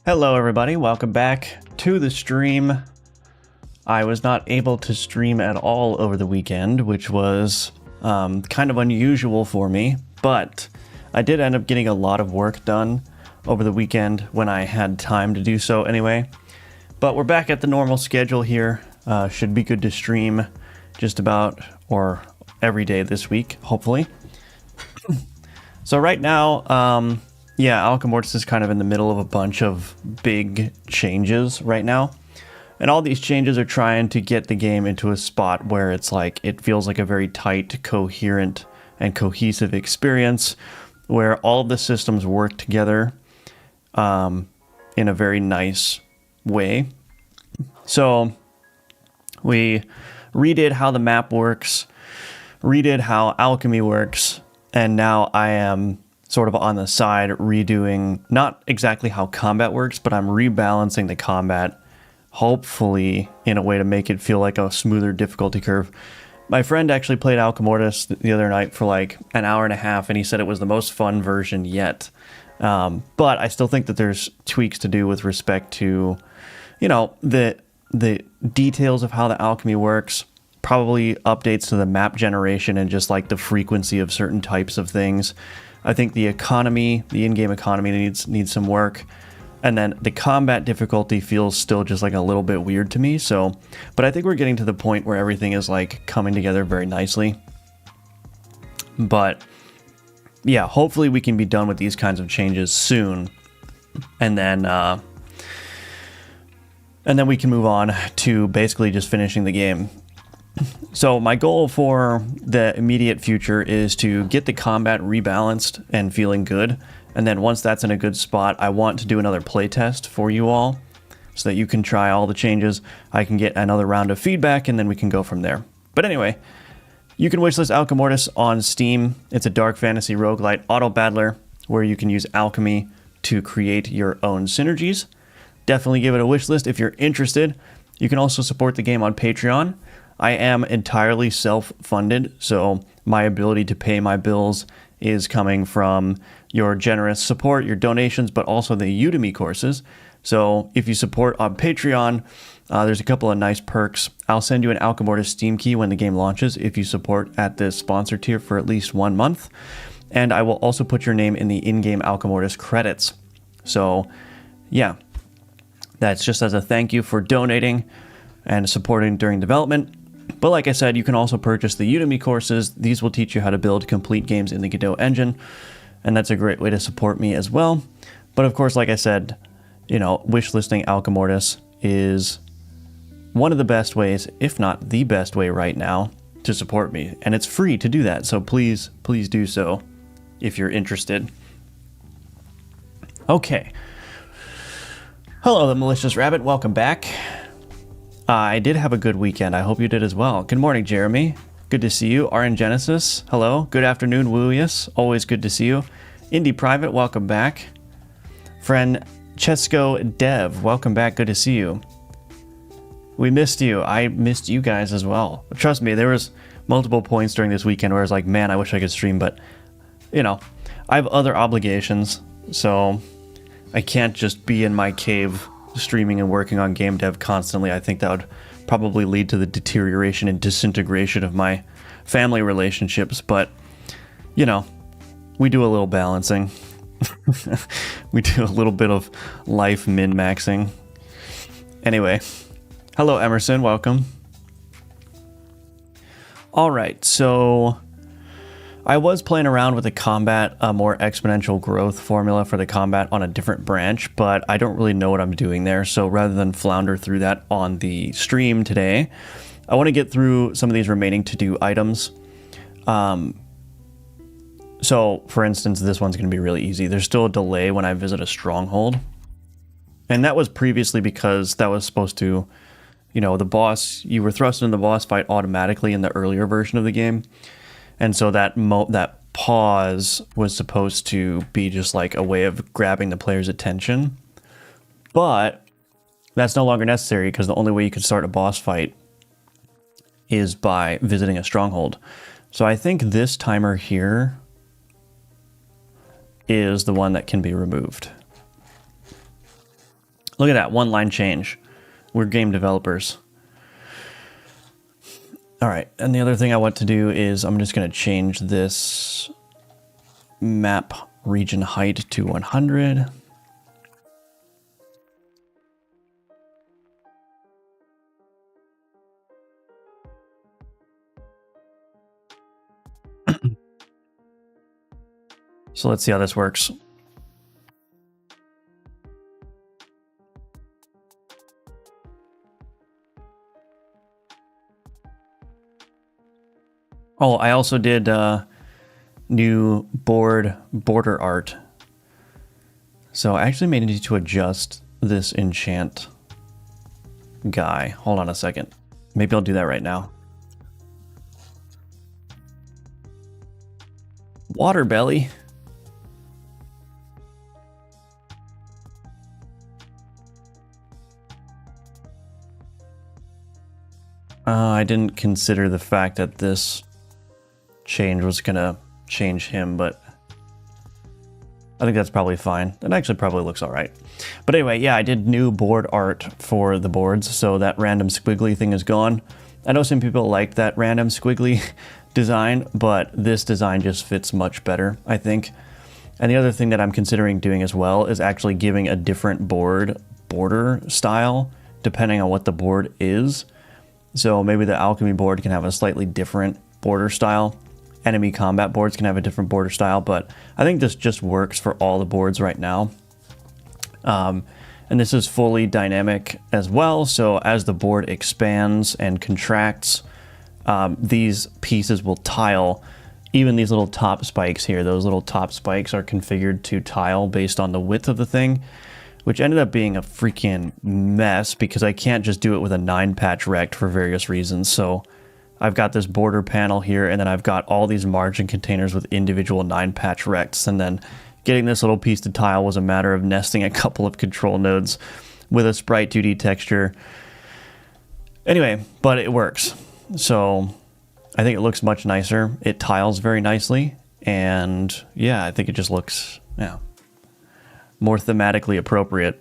Hello everybody, welcome back to the stream. I was not able to stream at all over the weekend, which was kind of unusual for me, but I did end up getting a lot of work done over the weekend when I had time to do so anyway. But we're back at the normal schedule here. Should be good to stream just about or every day this week, hopefully. So right now, yeah, Alchemortis is kind of in the middle of a bunch of big changes right now. And all these changes are trying to get the game into a spot where it's like, it feels like a very tight, coherent, and cohesive experience where all of the systems work together in a very nice way. So we redid how the map works, redid how alchemy works, and now I am sort of on the side redoing not exactly how combat works, but I'm rebalancing the combat, hopefully in a way to make it feel like a smoother difficulty curve. My friend actually played Alchemortis the other night for like an hour and a half, and he said it was the most fun version yet. But I still think that there's tweaks to do with respect to, you know, the details of how the alchemy works, probably updates to the map generation and just like the frequency of certain types of things. I think the economy, the in-game economy needs some work. And then the combat difficulty feels still just like a little bit weird to me. So, but I think we're getting to the point where everything is like coming together very nicely. But yeah, hopefully we can be done with these kinds of changes soon. And then we can move on to basically just finishing the game. So my goal for the immediate future is to get the combat rebalanced and feeling good. And then once that's in a good spot, I want to do another playtest for you all so that you can try all the changes. I can get another round of feedback and then we can go from there. But anyway, you can wishlist Alchemortis on Steam. It's a dark fantasy roguelite auto battler where you can use alchemy to create your own synergies. Definitely give it a wishlist if you're interested. You can also support the game on Patreon. I am entirely self-funded, so my ability to pay my bills is coming from your generous support, your donations, but also the Udemy courses. So if you support on Patreon, there's a couple of nice perks. I'll send you an Alchemortis Steam key when the game launches if you support at the sponsor tier for at least 1 month. And I will also put your name in the in-game Alchemortis credits. So yeah, that's just as a thank you for donating and supporting during development. But like I said, you can also purchase the Udemy courses. These will teach you how to build complete games in the Godot engine, and that's a great way to support me as well. But of course, like I said, you know, wishlisting Alchemortis is one of the best ways, if not the best way right now, to support me. And it's free to do that, so please do so if you're interested. Okay. Hello, the Malicious Rabbit. Welcome back. I did have a good weekend. I hope you did as well. Good morning, Jeremy. Good to see you. RN Genesis, hello. Good afternoon, Wooius. Always good to see you. Indie Private, welcome back. Friend Chesco Dev, welcome back. Good to see you. We missed you. I missed you guys as well. Trust me, there was multiple points during this weekend where I was like, man, I wish I could stream, but you know, I have other obligations, so I can't just be in my cave streaming and working on game dev constantly. I think that would probably lead to the deterioration and disintegration of my family relationships, but you know, we do a little balancing. We do a little bit of life min-maxing. Anyway, hello Emerson, welcome. Alright, so I was playing around with the combat, a more exponential growth formula for the combat on a different branch, but I don't really know what I'm doing there. So rather than flounder through that on the stream today, I want to get through some of these remaining to-do items. So for instance, this one's going to be really easy. There's still a delay when I visit a stronghold. And that was previously because that was supposed to, you know, the boss, you were thrust into the boss fight automatically in the earlier version of the game. And so that pause was supposed to be just like a way of grabbing the player's attention. But that's no longer necessary because the only way you can start a boss fight is by visiting a stronghold. So I think this timer here is the one that can be removed. Look at that, one line change. We're game developers. All right, and the other thing I want to do is I'm just going to change this map region height to 100. So let's see how this works. Oh, I also did new border art. So I actually may need to adjust this enchant guy. Hold on a second. Maybe I'll do that right now. Water belly. I didn't consider the fact that this change was gonna change him, but I think that's probably fine. It actually probably looks all right. But anyway, yeah, I did new board art for the boards, so that random squiggly thing is gone. I know some people like that random squiggly design, but this design just fits much better, I think. And the other thing that I'm considering doing as well is actually giving a different border style depending on what the board is. So maybe the alchemy board can have a slightly different border style. Enemy combat boards can have a different border style, but I think this just works for all the boards right now. And this is fully dynamic as well, so as the board expands and contracts, these pieces will tile. Even these little top spikes here, those little top spikes are configured to tile based on the width of the thing, which ended up being a freaking mess because I can't just do it with a 9-patch rect for various reasons. So I've got this border panel here, and then I've got all these margin containers with individual 9-patch rects, and then getting this little piece to tile was a matter of nesting a couple of control nodes with a Sprite 2D texture. Anyway, but it works. So I think it looks much nicer. It tiles very nicely, and yeah, I think it just looks, yeah, more thematically appropriate.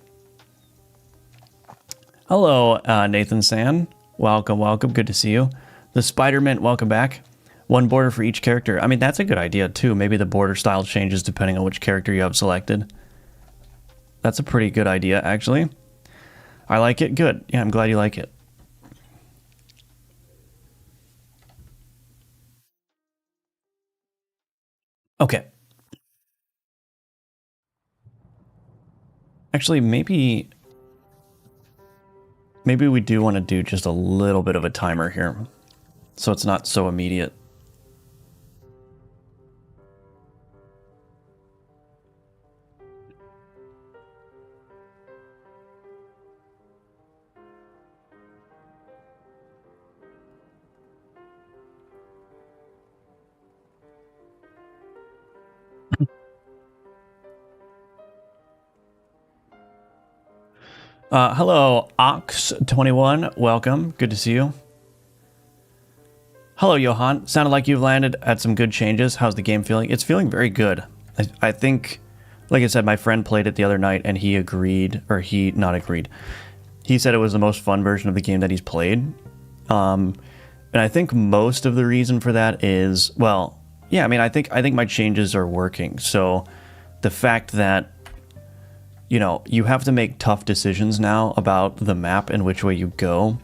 Hello, Nathan San. Welcome, welcome. Good to see you. The Spider-Man, welcome back. One border for each character. I mean, that's a good idea, too. Maybe the border style changes depending on which character you have selected. That's a pretty good idea, actually. I like it. Good. Yeah, I'm glad you like it. Okay. Actually, maybe we do want to do just a little bit of a timer here, so it's not so immediate. Hello, Ox21. Welcome. Good to see you. Hello, Johan. Sounded like you've landed at some good changes. How's the game feeling? It's feeling very good. I think, like I said, my friend played it the other night and he agreed, or he not agreed. He said it was the most fun version of the game that he's played. And I think most of the reason for that is, well, yeah, I mean, I think my changes are working. So the fact that, you know, you have to make tough decisions now about the map and which way you go.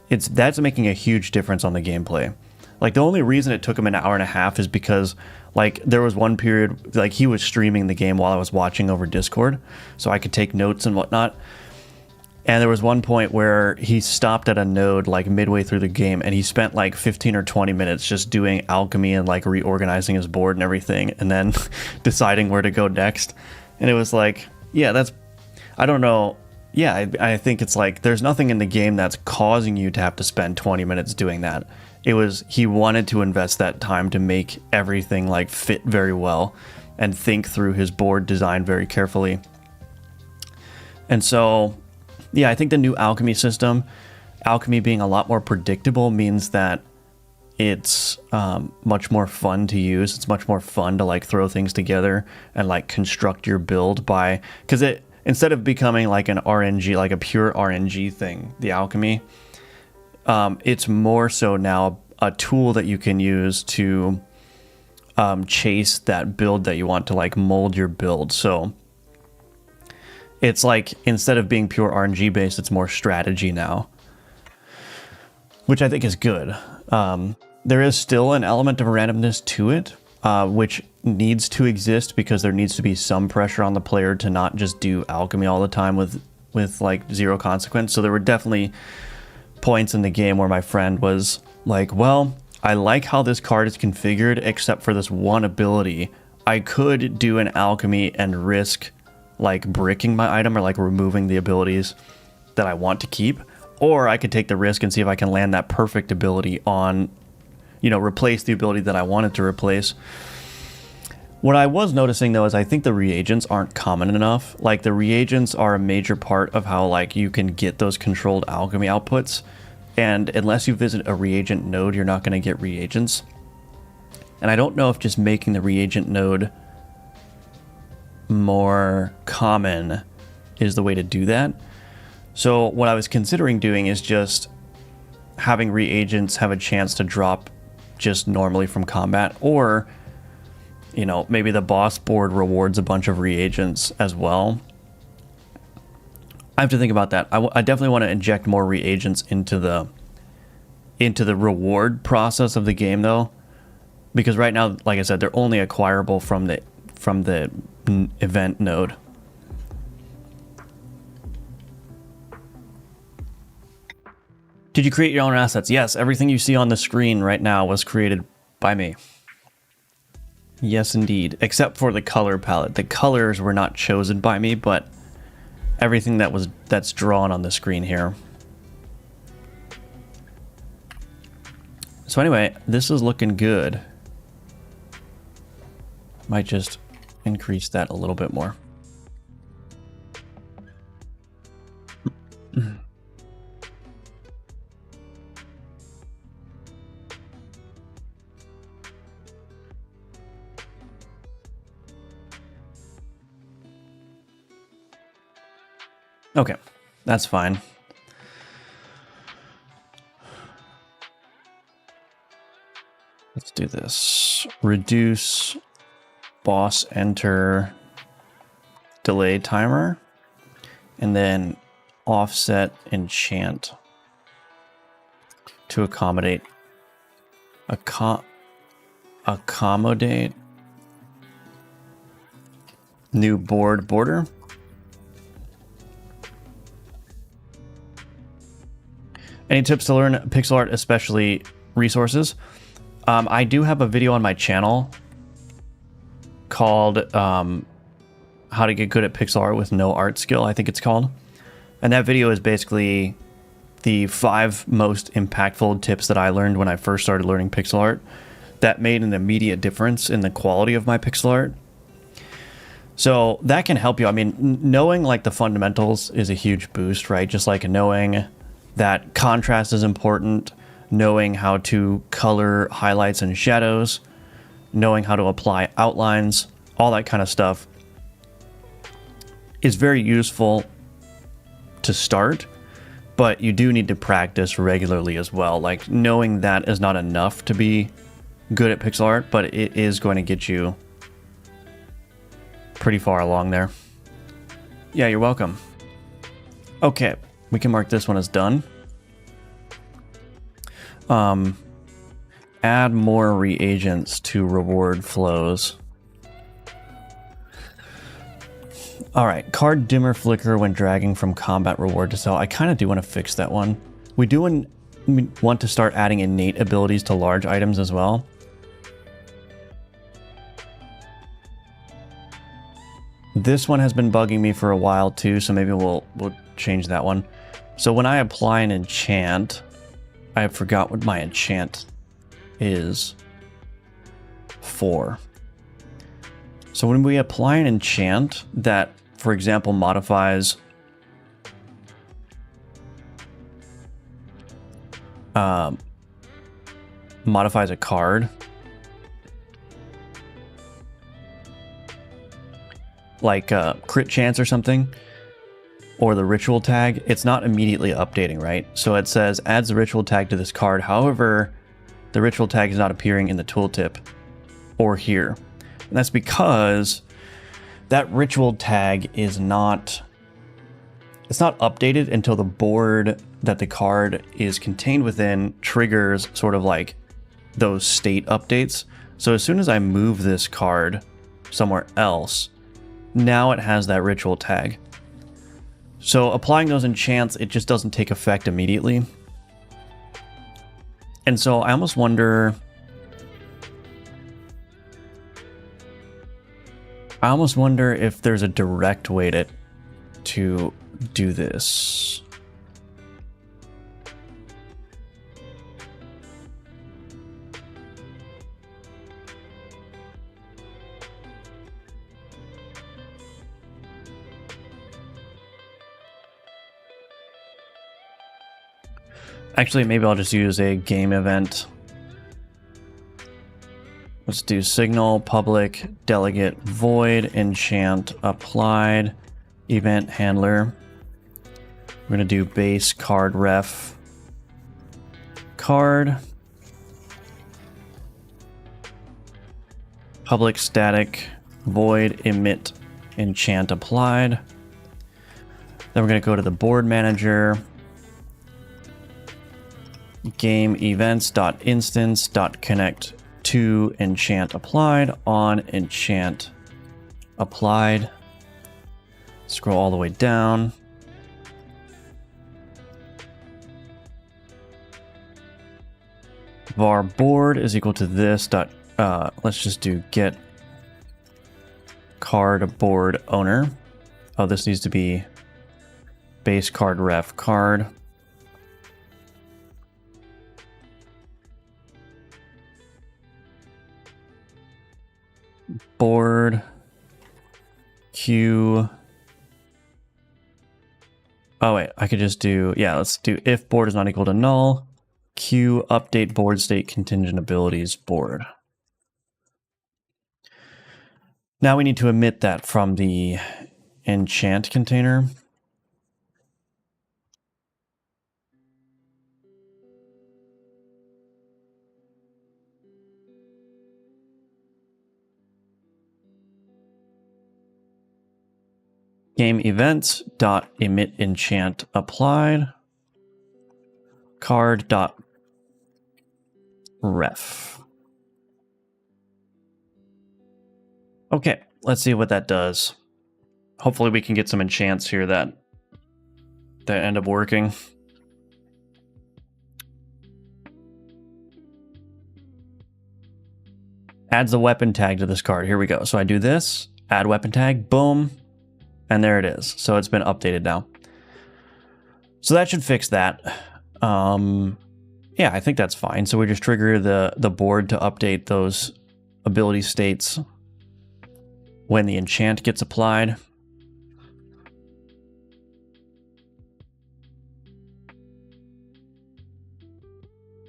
That's making a huge difference on the gameplay. Like, the only reason it took him an hour and a half is because, like, there was one period, like, he was streaming the game while I was watching over Discord, so I could take notes and whatnot. And there was one point where he stopped at a node, like, midway through the game, and he spent, like, 15 or 20 minutes just doing alchemy and, like, reorganizing his board and everything, and then deciding where to go next. And it was like, yeah, that's, I don't know. Yeah, I think it's like there's nothing in the game that's causing you to have to spend 20 minutes doing that. It was, he wanted to invest that time to make everything like fit very well and think through his board design very carefully. And so, yeah, I think the new alchemy system, alchemy being a lot more predictable, means that it's much more fun to use. It's much more fun to like throw things together and like construct your build by, because instead of becoming like an RNG, like a pure RNG thing, the alchemy, it's more so now a tool that you can use to chase that build that you want, to like mold your build. So it's like, instead of being pure RNG based, it's more strategy now, which I think is good. There is still an element of randomness to it, which needs to exist because there needs to be some pressure on the player to not just do alchemy all the time with like zero consequence. So there were definitely points in the game where my friend was like, well, I like how this card is configured, except for this one ability. I could do an alchemy and risk like bricking my item or like removing the abilities that I want to keep, or I could take the risk and see if I can land that perfect ability on, you know, replace the ability that I wanted to replace. What I was noticing though is I think the reagents aren't common enough. Like, the reagents are a major part of how like you can get those controlled alchemy outputs, and unless you visit a reagent node, you're not going to get reagents. And I don't know if just making the reagent node more common is the way to do that. So what I was considering doing is just having reagents have a chance to drop just normally from combat, or, you know, maybe the boss board rewards a bunch of reagents as well. I have to think about that. I definitely want to inject more reagents into the reward process of the game though, because right now, like I said, they're only acquirable from the event node. Did you create your own assets? Yes, everything you see on the screen right now was created by me. Yes, indeed. Except for the color palette. The colors were not chosen by me, but everything that's drawn on the screen here. So anyway, this is looking good. Might just increase that a little bit more. Okay, that's fine. Let's do this. Reduce boss enter delay timer, and then offset enchant to accommodate new board border. Any tips to learn pixel art, especially resources? I do have a video on my channel called How to Get Good at Pixel Art with No Art Skill, I think it's called. And that video is basically the 5 most impactful tips that I learned when I first started learning pixel art that made an immediate difference in the quality of my pixel art. So that can help you. I mean, knowing like the fundamentals is a huge boost, right? Just like knowing that contrast is important, knowing how to color highlights and shadows, knowing how to apply outlines, all that kind of stuff is very useful to start, but you do need to practice regularly as well. Like, knowing that is not enough to be good at pixel art, but it is going to get you pretty far along there. Yeah, you're welcome. Okay, we can mark this one as done. Add more reagents to reward flows. All right, card dimmer flicker when dragging from combat reward to sell. I kind of do want to fix that one. We want to start adding innate abilities to large items as well. This one has been bugging me for a while too, so maybe we'll change that one. So when I apply an enchant, I forgot what my enchant is for. So when we apply an enchant that, for example, modifies a card, like crit chance or something, or the ritual tag, it's not immediately updating, right? So it says adds the ritual tag to this card. However, the ritual tag is not appearing in the tooltip or here. And that's because that ritual tag is not, it's not updated until the board that the card is contained within triggers sort of like those state updates. So as soon as I move this card somewhere else, now it has that ritual tag. So applying those enchants, it just doesn't take effect immediately. And so I almost wonder... if there's a direct way to do this. Actually, maybe I'll just use a game event. Let's do signal, public, delegate, void, enchant, applied, event handler. We're going to do base card ref card, public static, void, emit, enchant, applied. Then we're going to go to the board manager, game events.instance.connect to enchant applied on enchant applied. Scroll all the way down. Var board is equal to this dot, let's just do get card board owner. Oh, this needs to be base card ref card. Board Q. Oh wait, I could just do, yeah, let's do if board is not equal to null, Q update board state contingent abilities board. Now we need to emit that from the enchant container. Game events dot emit enchant applied card dot ref. Okay, let's see what that does. Hopefully we can get some enchants here that end up working. Adds the weapon tag to this card. Here we go. So I do this, add weapon tag, boom. And there it is. So it's been updated now. So that should fix that. Yeah, I think that's fine. So we just trigger the board to update those ability states when the enchant gets applied.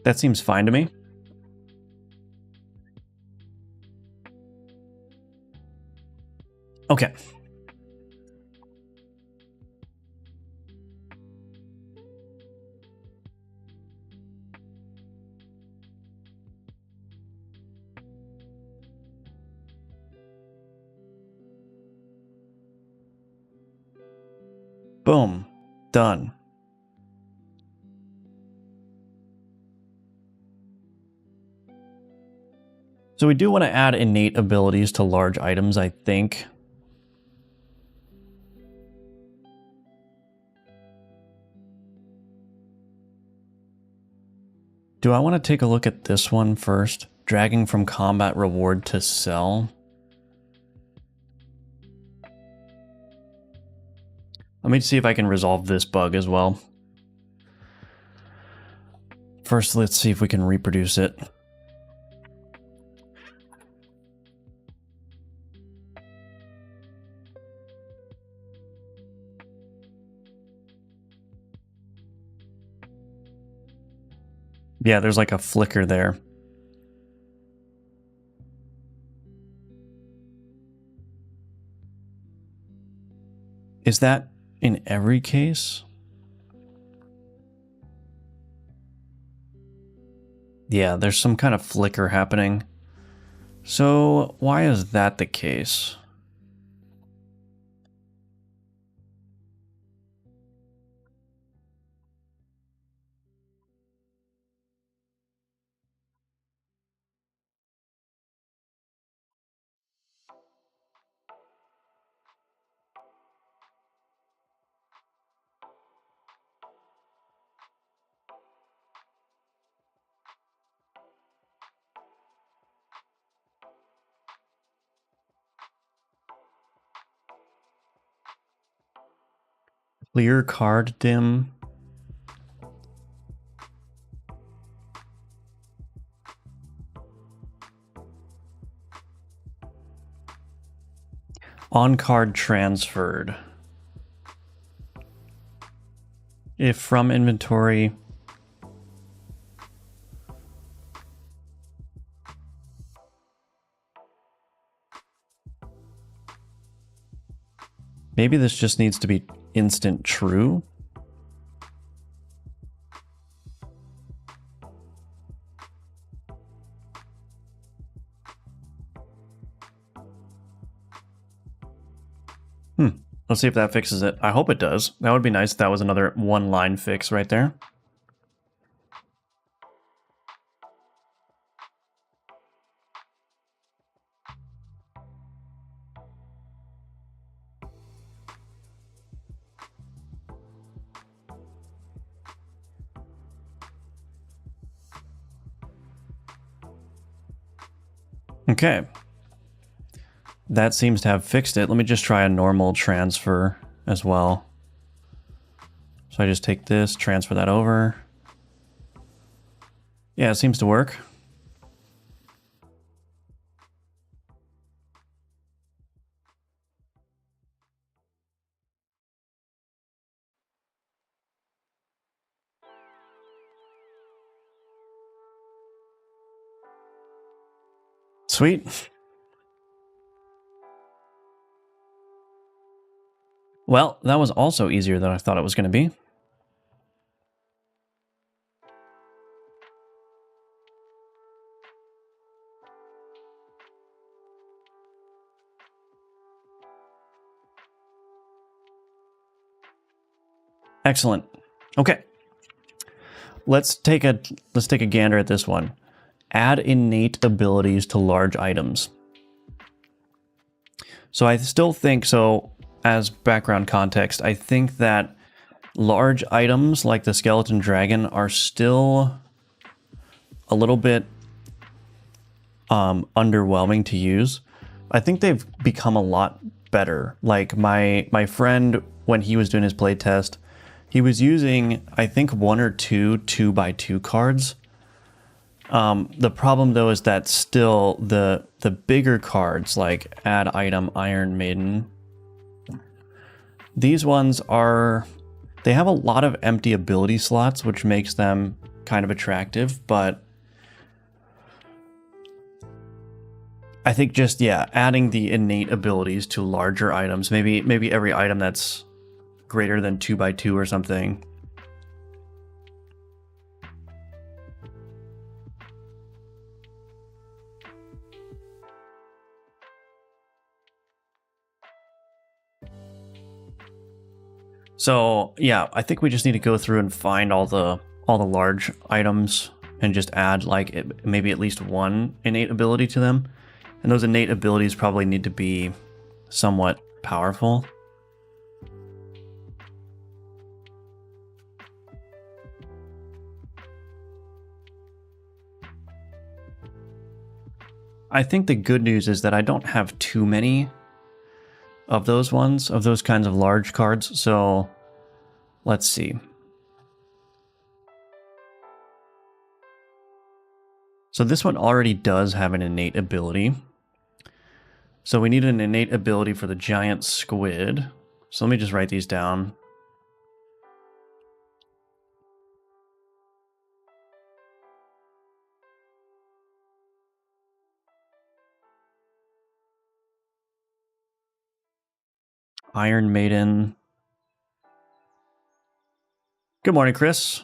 That seems fine to me. Okay. Boom. Done. So we do want to add innate abilities to large items, I think. Do I want to take a look at this one first? Dragging from combat reward to sell. Let me see if I can resolve this bug as well. First, let's see if we can reproduce it. Yeah, there's like a flicker there. Is that In every case? Yeah, there's some kind of flicker happening. So why is that the case? Clear card dim. On card transferred. If from inventory. Maybe this just needs to be instant true. Let's see if that fixes it. I hope it does. That would be nice if that was another one-line fix right there. Okay. That seems to have fixed it. Let me just try a normal transfer as well. So I just take this, transfer that over. Yeah, it seems to work. Sweet. Well, that was also easier than I thought it was going to be. Excellent. Okay. Let's take a gander at this one. Add innate abilities to large items. So I still think, so as background context, I think that large items like the skeleton dragon are still a little bit underwhelming to use. I think they've become a lot better. Like my friend, when he was doing his playtest, he was using, I think, 1 or 2 2x2 cards. The problem though is that still the bigger cards like add item, Iron Maiden, these ones are, they have a lot of empty ability slots, which makes them kind of attractive, but I think just, yeah, adding the innate abilities to larger items, maybe every item that's greater than 2x2 or something. So yeah, I think we just need to go through and find all the large items and just add like maybe at least one innate ability to them. And those innate abilities probably need to be somewhat powerful. I think the good news is that I don't have too many of those ones, of those kinds of large cards, so let's see. So this one already does have an innate ability. So we need an innate ability for the giant squid. So let me just write these down. Iron Maiden. Good morning, Chris.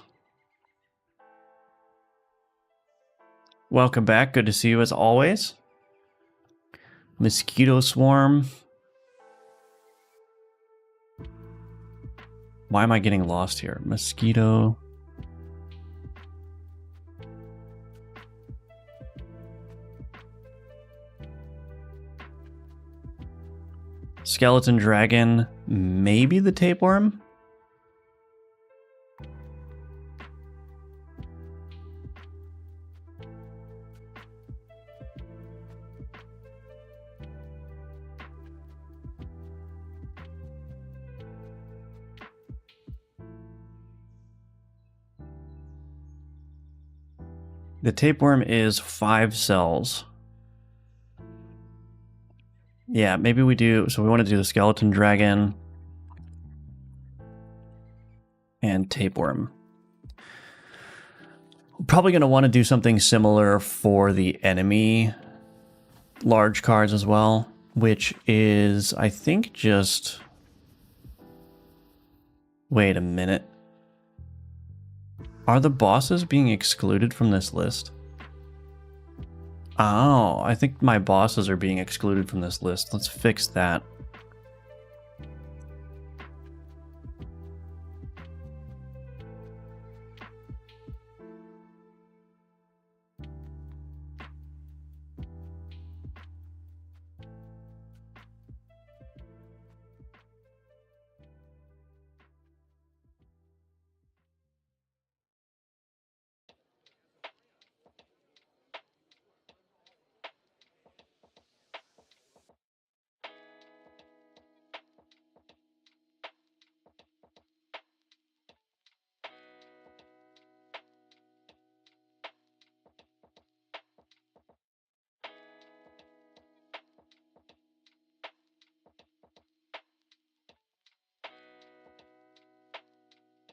Welcome back. Good to see you as always. Mosquito swarm. Why am I getting lost here? Mosquito. Skeleton dragon. Maybe the tapeworm? The tapeworm is 5 cells. Yeah, maybe we do. So we want to do the skeleton dragon and tapeworm. We're probably going to want to do something similar for the enemy large cards as well, which is, I think, just... Wait a minute. Are the bosses being excluded from this list? Oh, I think my bosses are being excluded from this list. Let's fix that.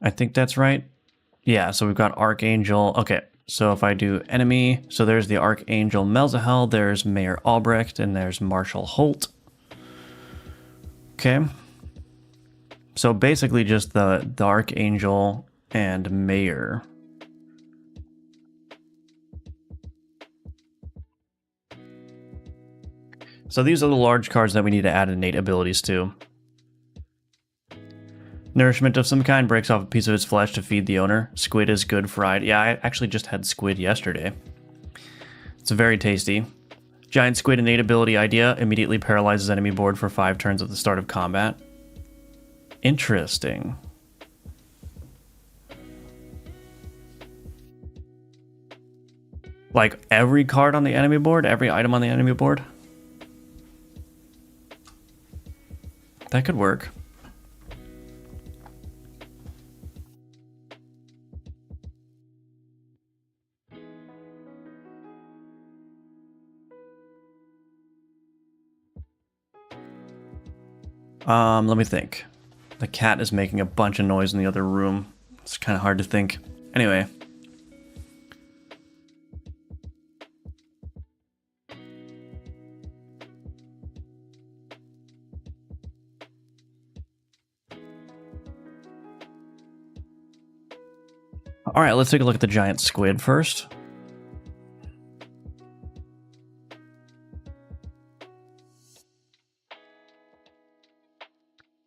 I think that's right. Yeah, so we've got Archangel. Okay, so if I do enemy, so there's the Archangel Melzahel, there's Mayor Albrecht, and there's Marshal Holt. Okay. So basically just the Archangel and Mayor. So these are the large cards that we need to add innate abilities to. Nourishment of some kind breaks off a piece of its flesh to feed the owner. Squid is good fried. Yeah, I actually just had squid yesterday. It's very tasty. Giant squid innate ability idea immediately paralyzes enemy board for 5 turns at the start of combat. Interesting. Like every card on the enemy board? Every item on the enemy board? That could work. Let me think. The cat is making a bunch of noise in the other room. It's kind of hard to think. Anyway. All right, let's take a look at the giant squid first.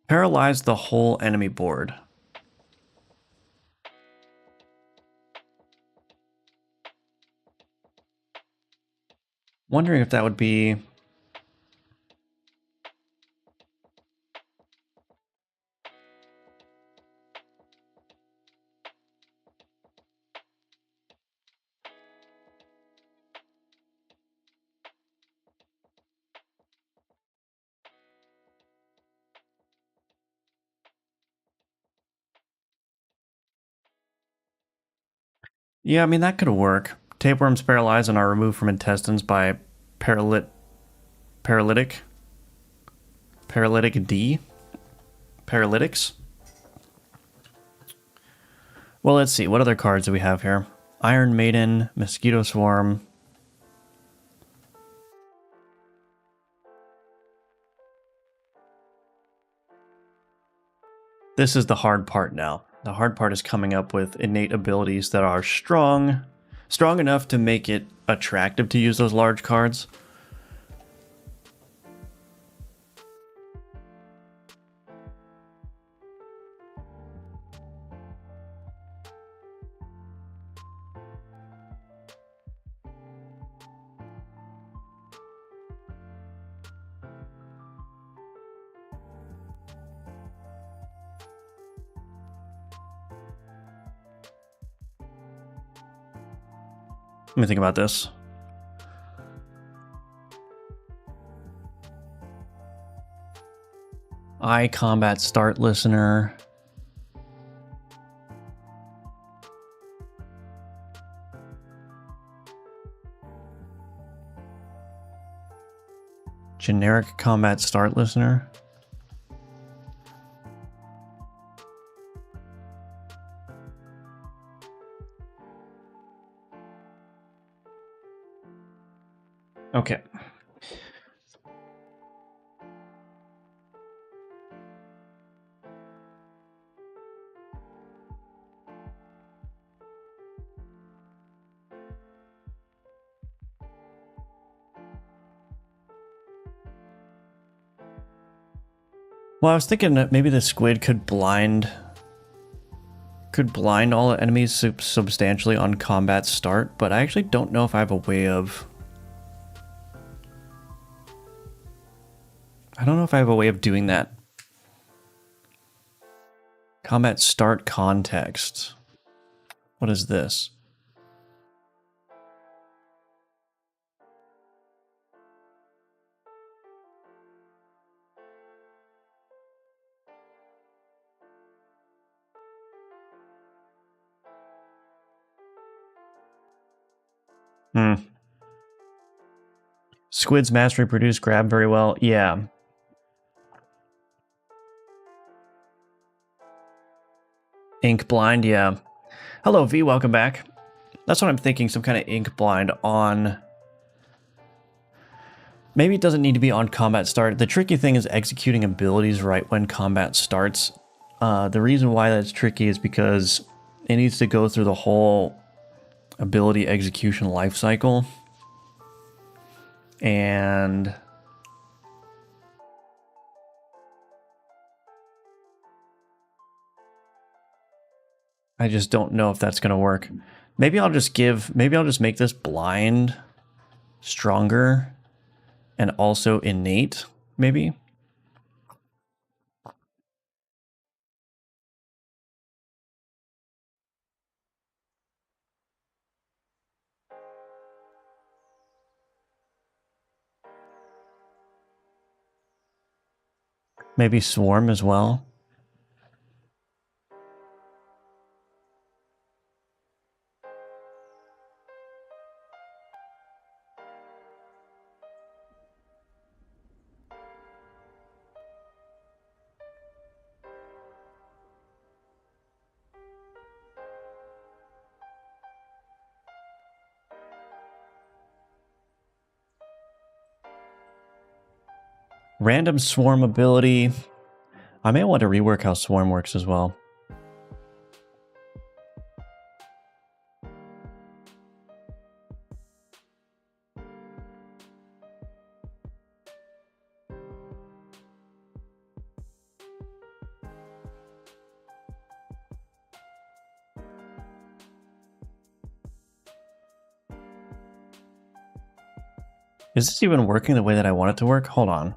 Paralyze the whole enemy board. Wondering if that would be... Yeah, I mean, that could work. Tapeworms paralyze and are removed from intestines by paralytic D? Paralytics? Well, let's see. What other cards do we have here? Iron Maiden, Mosquito Swarm. This is the hard part now. The hard part is coming up with innate abilities that are strong enough to make it attractive to use those large cards. Let me think about this. Combat start listener. Generic combat start listener. Okay. Well, I was thinking that maybe the squid could blind all enemies substantially on combat start, but I actually don't know if I have a way of... I don't know if I have a way of doing that. Combat start context. What is this? Squid's mass reproduce grab very well. Yeah. Ink blind, yeah. Hello, V, welcome back. That's what I'm thinking, some kind of ink blind on... Maybe it doesn't need to be on combat start. The tricky thing is executing abilities right when combat starts. The reason why that's tricky is because it needs to go through the whole ability execution life cycle. And... I just don't know if that's going to work. Maybe I'll just make this blind stronger and also innate, maybe? Maybe swarm as well. Random swarm ability. I may want to rework how swarm works as well. Is this even working the way that I want it to work? Hold on.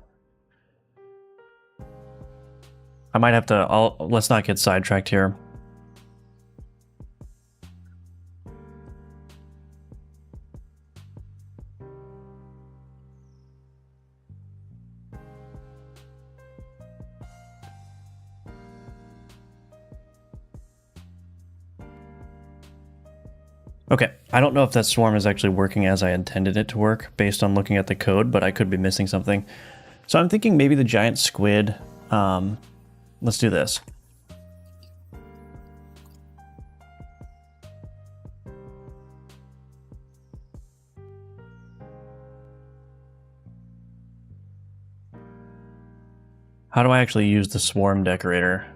I might have to... let's not get sidetracked here. Okay, I don't know if that swarm is actually working as I intended it to work based on looking at the code, but I could be missing something. So I'm thinking maybe the giant squid... let's do this. How do I actually use the swarm decorator?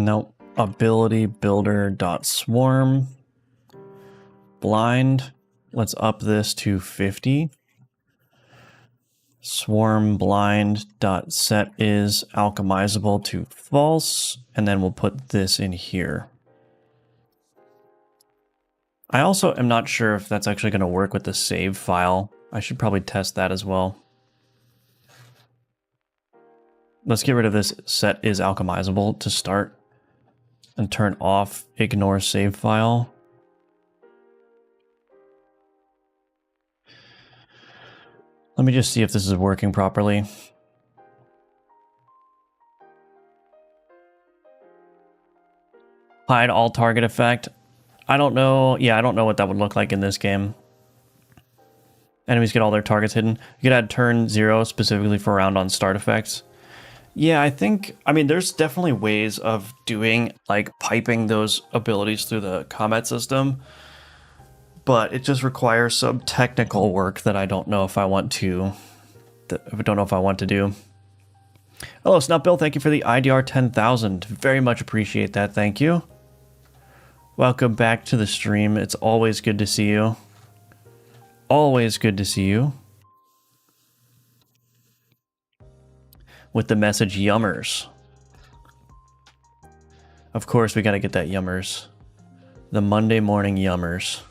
Nope. Ability builder dot swarm. Blind. Let's up this to 50. Swarm blind dot set is alchemizable to false, and then we'll put this in here. I also am not sure if that's actually going to work with the save file. I should probably test that as well. Let's get rid of this set is alchemizable to start and turn off ignore save file. Let me just see if this is working properly. Hide all target effect. I don't know. Yeah, I don't know what that would look like in this game. Enemies get all their targets hidden. You could add turn 0 specifically for round on start effects. Yeah, I mean, there's definitely ways of doing, like, piping those abilities through the combat system. But it just requires some technical work that I don't know if I want to. Do. Hello, Snap Bill. Thank you for the IDR 10,000. Very much appreciate that. Thank you. Welcome back to the stream. It's always good to see you. Always good to see you. With the message yummers. Of course, we got to get that yummers. The Monday morning yummers.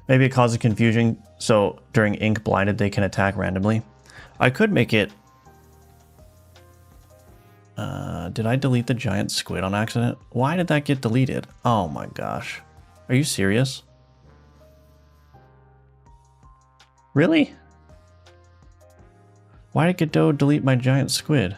Maybe it causes confusion, so during ink blinded they can attack randomly. I could make it... did I delete the giant squid on accident? Why did that get deleted? Oh my gosh. Are you serious? Really? Why did Godot delete my giant squid?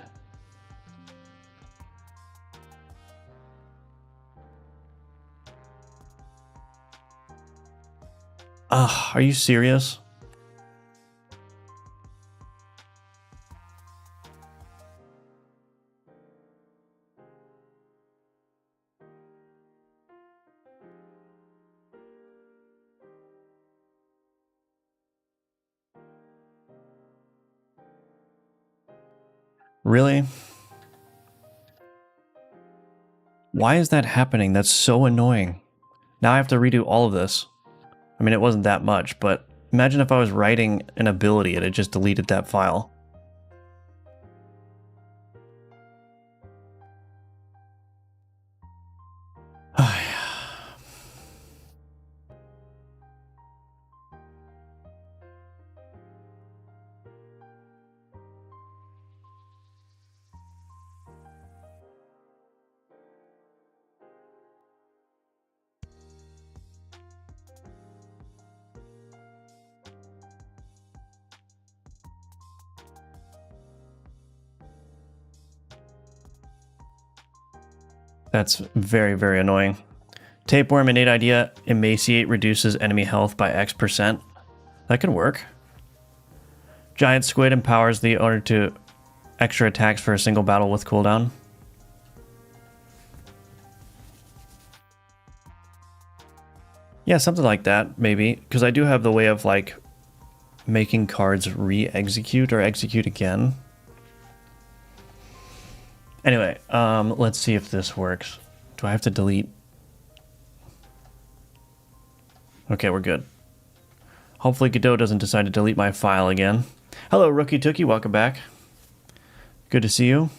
Ugh, are you serious? Really? Why is that happening? That's so annoying. Now I have to redo all of this. I mean, it wasn't that much, but imagine if I was writing an ability and it just deleted that file. That's very, very annoying. Tapeworm, innate idea, emaciate reduces enemy health by X%. That could work. Giant squid empowers the owner to extra attacks for a single battle with cooldown. Yeah, something like that, maybe. Because I do have the way of, like, making cards re-execute or execute again. Anyway, let's see if this works. Do I have to delete? Okay, we're good. Hopefully Godot doesn't decide to delete my file again. Hello, Rookie Tookie, welcome back. Good to see you.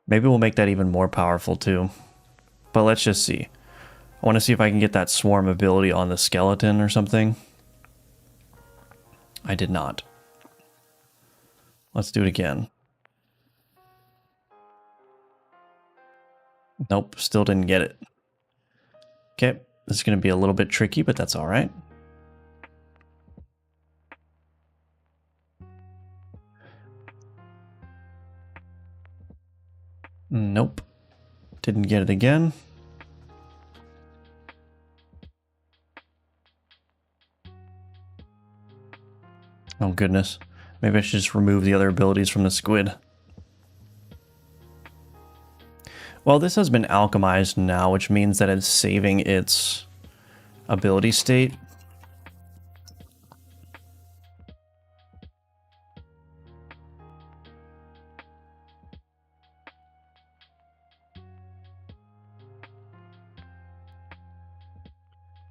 Maybe we'll make that even more powerful too. But let's just see. I want to see if I can get that swarm ability on the skeleton or something. I did not. Let's do it again. Nope, still didn't get it. Okay, this is going to be a little bit tricky, but that's all right. Nope. Didn't get it again. Oh goodness. Maybe I should just remove the other abilities from the squid. Well, this has been alchemized now, which means that it's saving its ability state.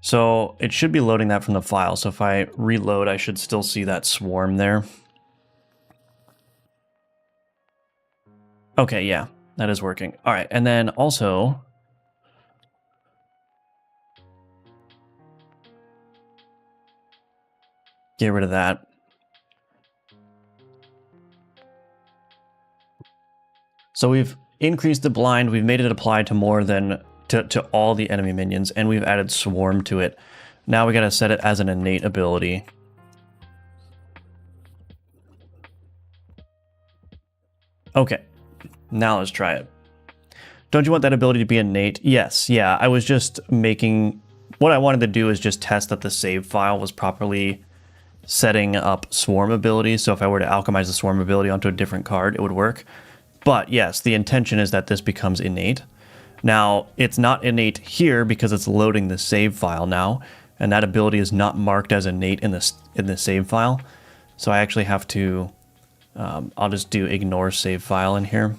So it should be loading that from the file. So if I reload, I should still see that swarm there. Okay, yeah, that is working. All right, and then also, get rid of that. So we've increased the blind, we've made it apply to more than to all the enemy minions, and we've added swarm to it. Now we gotta set it as an innate ability. Okay, now let's try it. Don't you want that ability to be innate? Yes, yeah, I was just making... What I wanted to do is just test that the save file was properly setting up swarm abilities, so if I were to alchemize the swarm ability onto a different card, it would work. But yes, the intention is that this becomes innate. Now, it's not innate here because it's loading the save file now, and that ability is not marked as innate in the save file. So I actually have to... I'll just do ignore save file in here.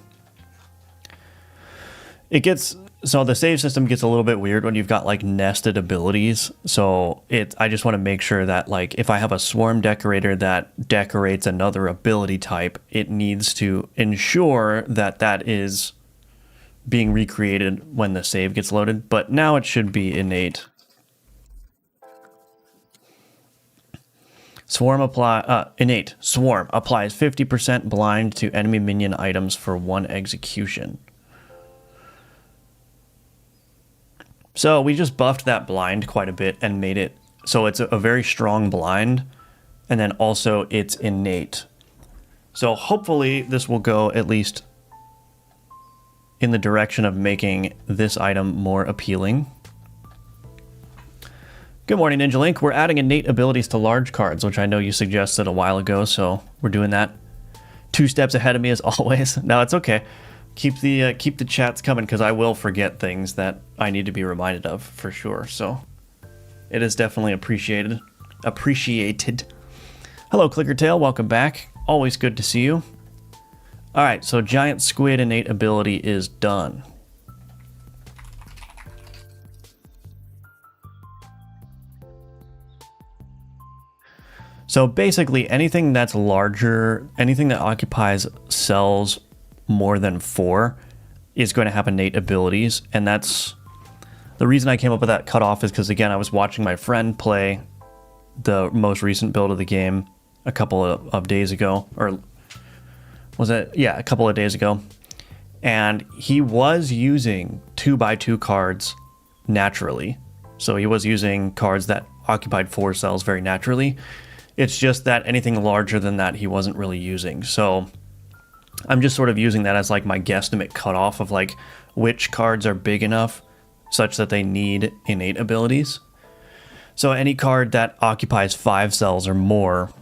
It gets... So the save system gets a little bit weird when you've got like nested abilities. So I just want to make sure that like if I have a swarm decorator that decorates another ability type, it needs to ensure that that is being recreated when the save gets loaded. But now it should be innate. Innate. Swarm applies 50% blind to enemy minion items for 1 execution. So we just buffed that blind quite a bit and made it so it's a very strong blind, and then also it's innate. So hopefully this will go at least in the direction of making this item more appealing. Good morning, Ninja Link. We're adding innate abilities to large cards, which I know you suggested a while ago, so we're doing that. 2 steps ahead of me as always. No, it's okay. Keep the chats coming, because I will forget things that I need to be reminded of for sure. So it is definitely appreciated. Hello, Clickertail. Welcome back. Always good to see you. All right, so giant squid innate ability is done. So basically anything that's larger, anything that occupies cells more than 4 is going to have innate abilities, and that's the reason I came up with that cutoff is because, again, I was watching my friend play the most recent build of the game a couple of days ago, or was it? Yeah, a couple of days ago, and he was using 2x2 cards naturally. So he was using cards that occupied 4 cells very naturally. It's just that anything larger than that he wasn't really using. So I'm just sort of using that as like my guesstimate cutoff of like which cards are big enough such that they need innate abilities. So any card that occupies 5 cells or more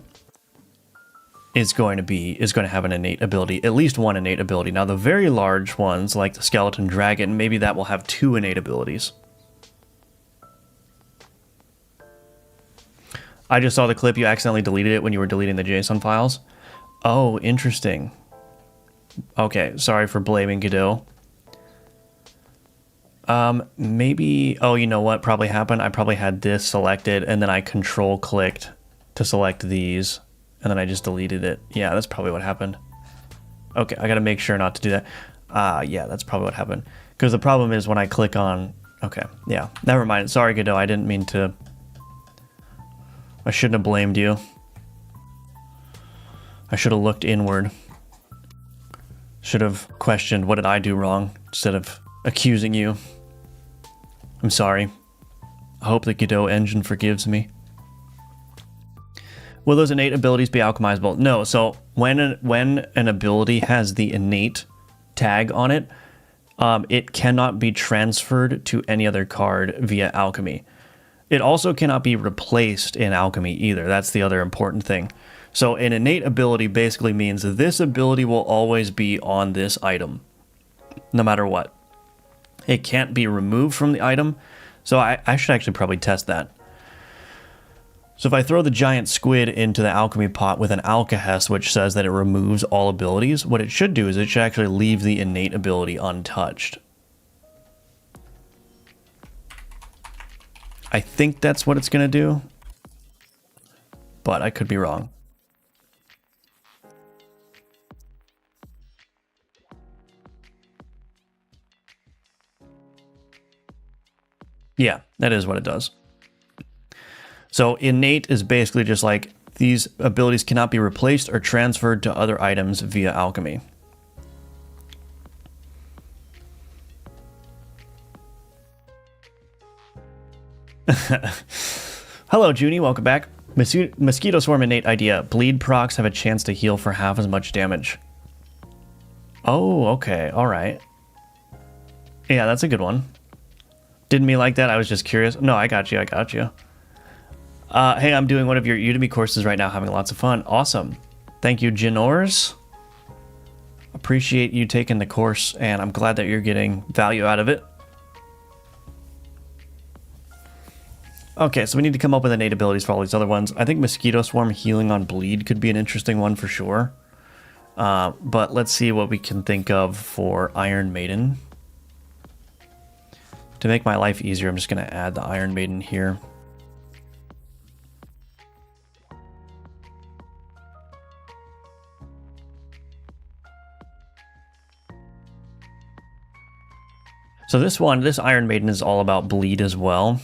is going to have an innate ability, at least 1 innate ability. Now the very large ones like the skeleton dragon, maybe that will have 2 innate abilities. I just saw the clip, you accidentally deleted it when you were deleting the JSON files. Oh, interesting. Okay, sorry for blaming Godot. Maybe, oh, you know what probably happened? I probably had this selected, and then I control-clicked to select these, and then I just deleted it. Yeah, that's probably what happened. Okay, I gotta make sure not to do that. Yeah, that's probably what happened. Because the problem is when I click on... Okay, yeah, never mind. Sorry, Godot, I didn't mean to... I shouldn't have blamed you. I should have looked inward. Should have questioned what did I do wrong instead of accusing you. I'm sorry. I hope the Godot engine forgives me. Will those innate abilities be alchemizable? No, so when an ability has the innate tag on it, it cannot be transferred to any other card via alchemy. It also cannot be replaced in alchemy either. That's the other important thing. So an innate ability basically means this ability will always be on this item, no matter what. It can't be removed from the item. So I should actually probably test that. So if I throw the giant squid into the alchemy pot with an alkahest, which says that it removes all abilities, what it should do is it should actually leave the innate ability untouched. I think that's what it's going to do, but I could be wrong. Yeah, that is what it does. So innate is basically just like these abilities cannot be replaced or transferred to other items via alchemy. Hello, Junie. Welcome back. Mosquito Swarm innate idea. Bleed procs have a chance to heal for half as much damage. Oh, okay. All right. Yeah, that's a good one. Didn't mean like that. I was just curious. No, I got you. I got you. Hey, I'm doing one of your Udemy courses right now, having lots of fun. Awesome. Thank you, Janors. Appreciate you taking the course, and I'm glad that you're getting value out of it. Okay, so we need to come up with innate abilities for all these other ones. I think Mosquito Swarm healing on bleed could be an interesting one for sure. But let's see what we can think of for Iron Maiden. To make my life easier, I'm just going to add the Iron Maiden here. So this one, this Iron Maiden is all about bleed as well.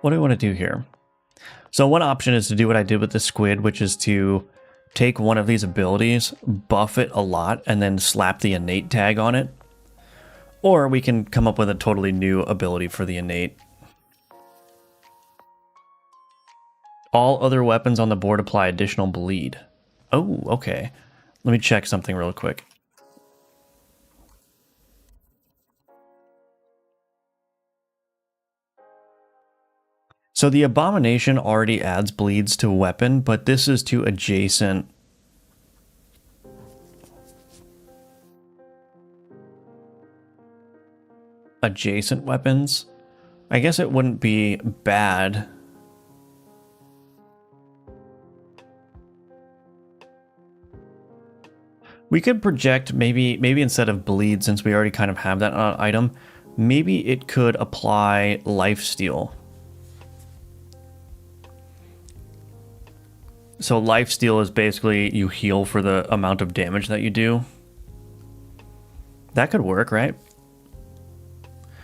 What do I want to do here? So one option is to do what I did with the squid, which is to take one of these abilities, buff it a lot, and then slap the innate tag on it. Or we can come up with a totally new ability for the innate. All other weapons on the board apply additional bleed. Oh, okay. Let me check something real quick. So the Abomination already adds bleeds to a weapon, but this is to adjacent. Adjacent weapons. I guess it wouldn't be bad. We could project maybe instead of bleed, since we already kind of have that item, maybe it could apply lifesteal. So lifesteal is basically you heal for the amount of damage that you do. That could work, right?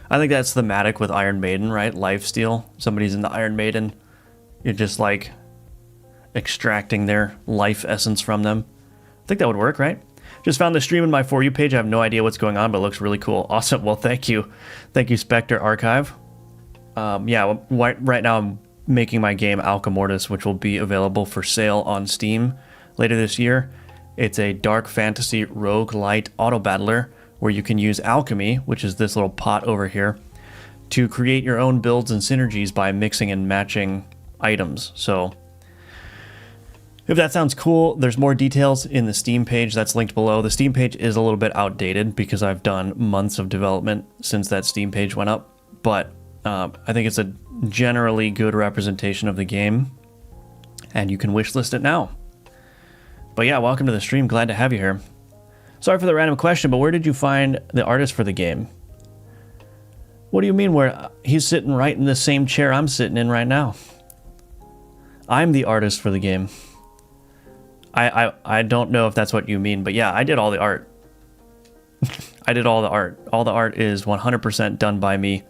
I think that's thematic with Iron Maiden, right? Lifesteal. Somebody's in the Iron Maiden. You're just like extracting their life essence from them. I think that would work, right? Just found the stream in my For You page. I have no idea what's going on, but it looks really cool. Awesome. Well, thank you. Thank you, Spectre Archive. Yeah, right now I'm making my game Alchemortis, which will be available for sale on Steam later this year. It's a dark fantasy roguelite auto battler where you can use alchemy, which is this little pot over here, to create your own builds and synergies by mixing and matching items. So if that sounds cool, there's more details in the Steam page that's linked below. The Steam page is a little bit outdated because I've done months of development since that Steam page went up, but I think it's a generally good representation of the game, and you can wishlist it now. But yeah, welcome to the stream. Glad to have you here. Sorry for the random question, but where did you find the artist for the game? What do you mean where? He's sitting right in the same chair I'm sitting in right now. I'm the artist for the game. I don't know if that's what you mean, but yeah, I did all the art. I did all the art. All the art is 100% done by me.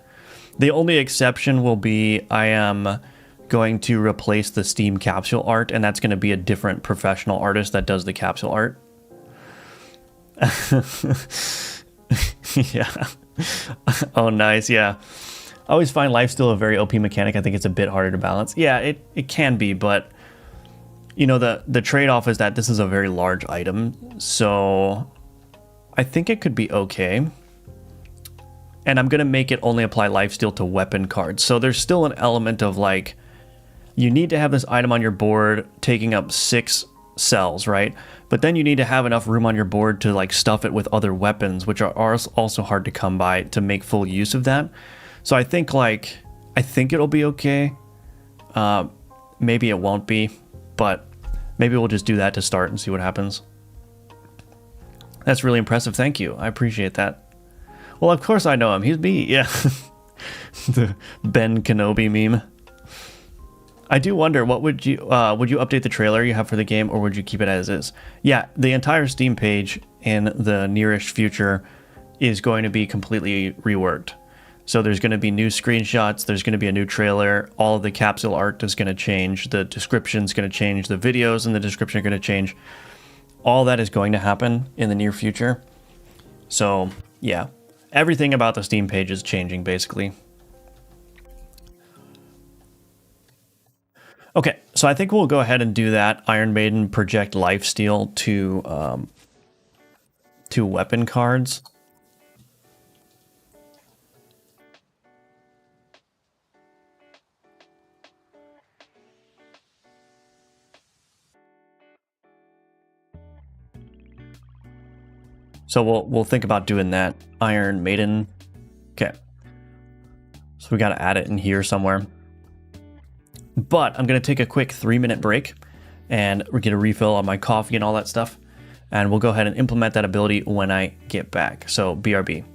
The only exception will be I am going to replace the Steam capsule art, and that's going to be a different professional artist that does the capsule art. Yeah. Oh, nice. Yeah. I always find lifesteal a very OP mechanic. I think it's a bit harder to balance. Yeah, it can be, but you know, the trade-off is that this is a very large item, so I think it could be okay. And I'm gonna make it only apply lifesteal to weapon cards. So there's still an element of like, you need to have this item on your board taking up 6 cells, right? But then you need to have enough room on your board to like stuff it with other weapons, which are also hard to come by to make full use of that. So I think it'll be okay. Maybe it won't be, but maybe we'll just do that to start and see what happens. That's really impressive. Thank you. I appreciate that. Well, of course I know him. He's me. Yeah. The Ben Kenobi meme. I do wonder, what would you update the trailer you have for the game, or would you keep it as is? Yeah, the entire Steam page in the nearish future is going to be completely reworked. So there's going to be new screenshots, there's going to be a new trailer, all of the capsule art is going to change, the description's going to change, the videos in the description are going to change. All that is going to happen in the near future. So, yeah, everything about the Steam page is changing, basically. Okay, so I think we'll go ahead and do that. Iron Maiden project lifesteal to weapon cards. So we'll think about doing that. Iron Maiden. Okay. So we got to add it in here somewhere. But I'm going to take a quick 3-minute break and we're going to refill on my coffee and all that stuff. And we'll go ahead and implement that ability when I get back. So BRB.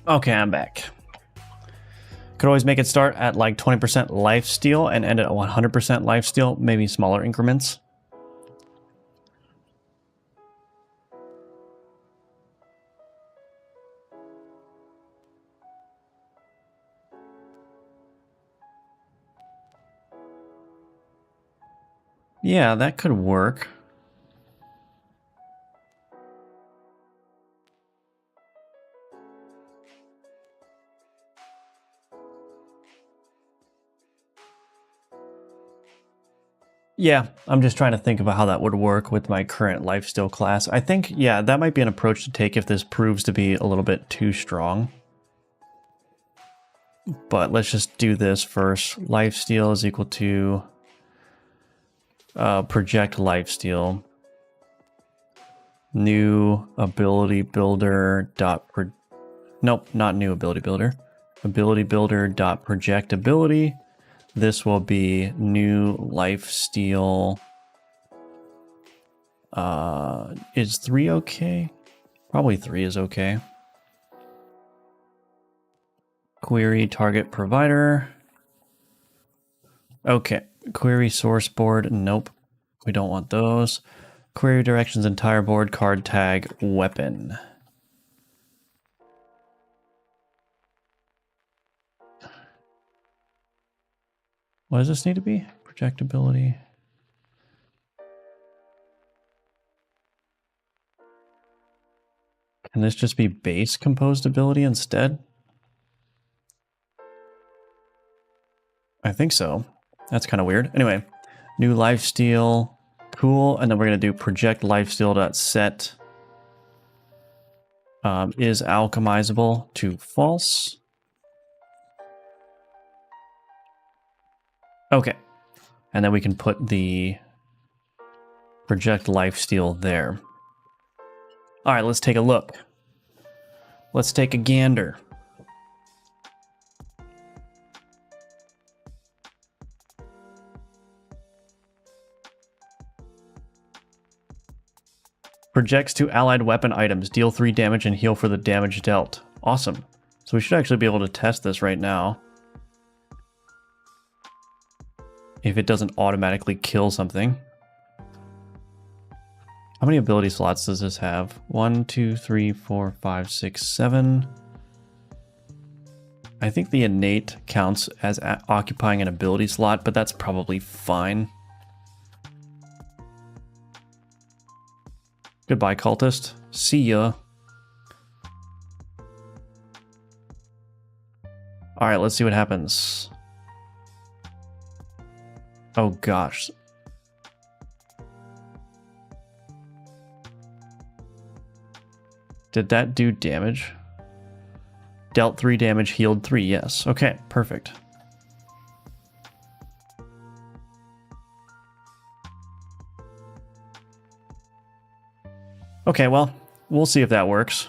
Okay, I'm back. Could always make it start at like 20% lifesteal and end at 100% lifesteal, maybe smaller increments. Yeah, that could work. Yeah, I'm just trying to think about how that would work with my current lifesteal class. I think, yeah, that might be an approach to take if this proves to be a little bit too strong. But let's just do this first. Lifesteal is equal to project lifesteal. New ability builder dot nope, not new ability builder. Ability builder dot project ability. This will be new lifesteal. Is 3 okay? Probably 3 is okay. Query target provider. Okay. Query source board. Nope. We don't want those. Query directions entire board card tag weapon. What does this need to be? Projectability. Can this just be base composed ability instead? I think so. That's kind of weird. Anyway, new lifesteal. Cool. And then we're going to do project lifesteal.set is alchemizable to false. Okay. And then we can put the project lifesteal there. All right, let's take a look. Let's take a gander. Projects to allied weapon items. Deal 3 damage and heal for the damage dealt. Awesome. So we should actually be able to test this right now. If it doesn't automatically kill something. How many ability slots does this have? 1, 2, 3, 4, 5, 6, 7. I think the innate counts as occupying an ability slot, but that's probably fine. Goodbye, cultist. See ya. Alright, let's see what happens. Oh gosh. Did that do damage? Dealt 3 damage, healed 3, yes. Okay, perfect. Okay, well, we'll see if that works.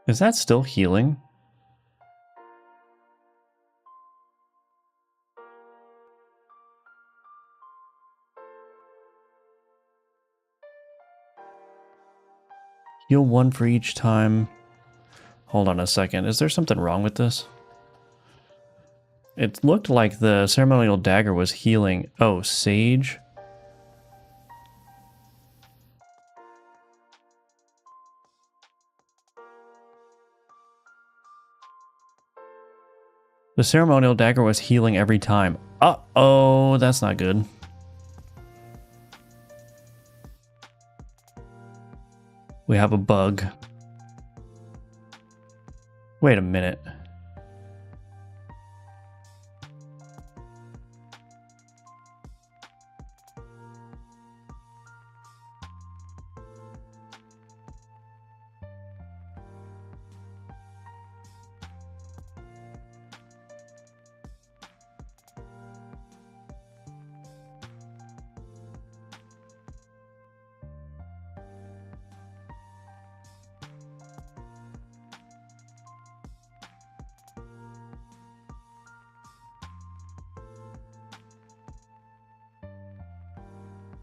Is that still healing? Heal 1 for each time. Hold on a second. Is there something wrong with this? It looked like the ceremonial dagger was healing. Oh, sage? The ceremonial dagger was healing every time. Uh-oh, that's not good. We have a bug. Wait a minute.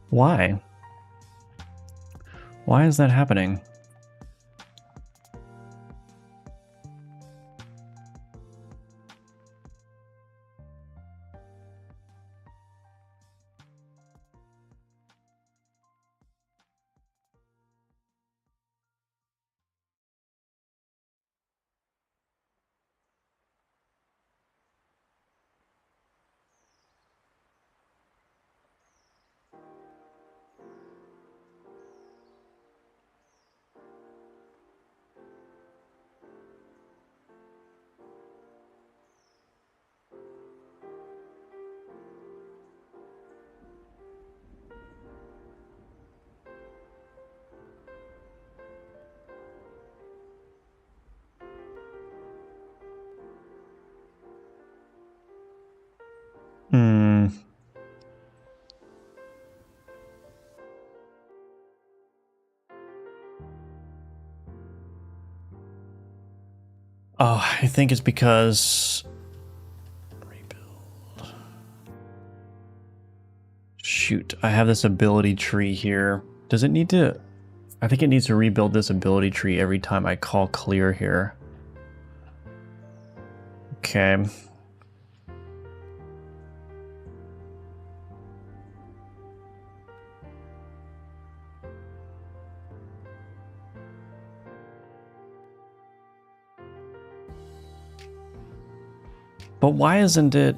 Why? Why is that happening? Oh, I think it's because... Rebuild. Shoot, I have this ability tree here. Does it need to... I think it needs to rebuild this ability tree every time I call clear here. Okay. But why isn't it...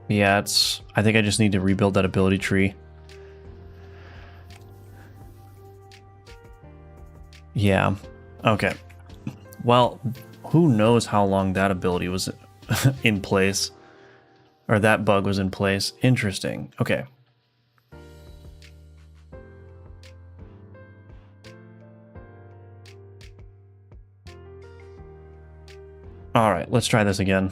Yeah, it's... I think I just need to rebuild that ability tree. Yeah. Okay. Well, who knows how long that ability was in place. Or that bug was in place. Interesting. Okay. All right, let's try this again.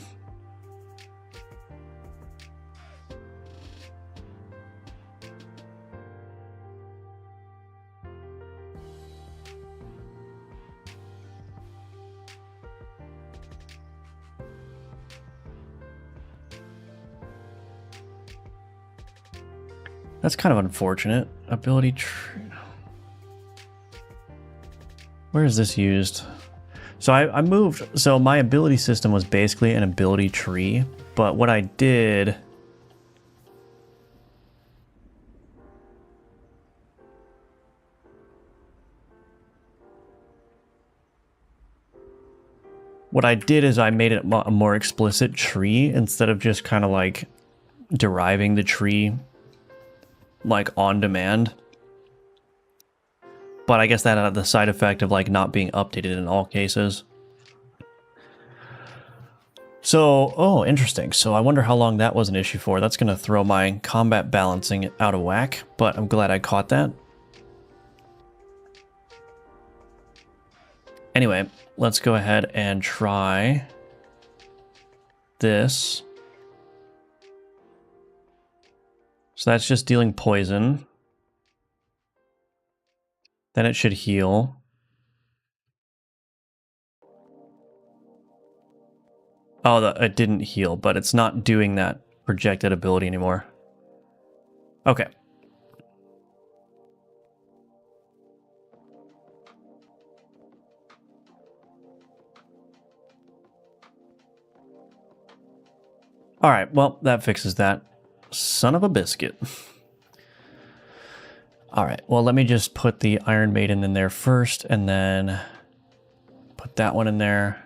That's kind of unfortunate. Ability tree. Where is this used? So I moved, so my ability system was basically an ability tree, but what I did... What I did is I made it a more explicit tree instead of just kind of like deriving the tree like on demand. But I guess that had the side effect of like not being updated in all cases. So, oh, interesting. So I wonder how long that was an issue for. That's going to throw my combat balancing out of whack, but I'm glad I caught that. Anyway, let's go ahead and try this. So that's just dealing poison. Then it should heal. Oh, it didn't heal, but it's not doing that projected ability anymore. Okay. All right, well, that fixes that. Son of a biscuit. All right, well, let me just put the Iron Maiden in there first, and then put that one in there.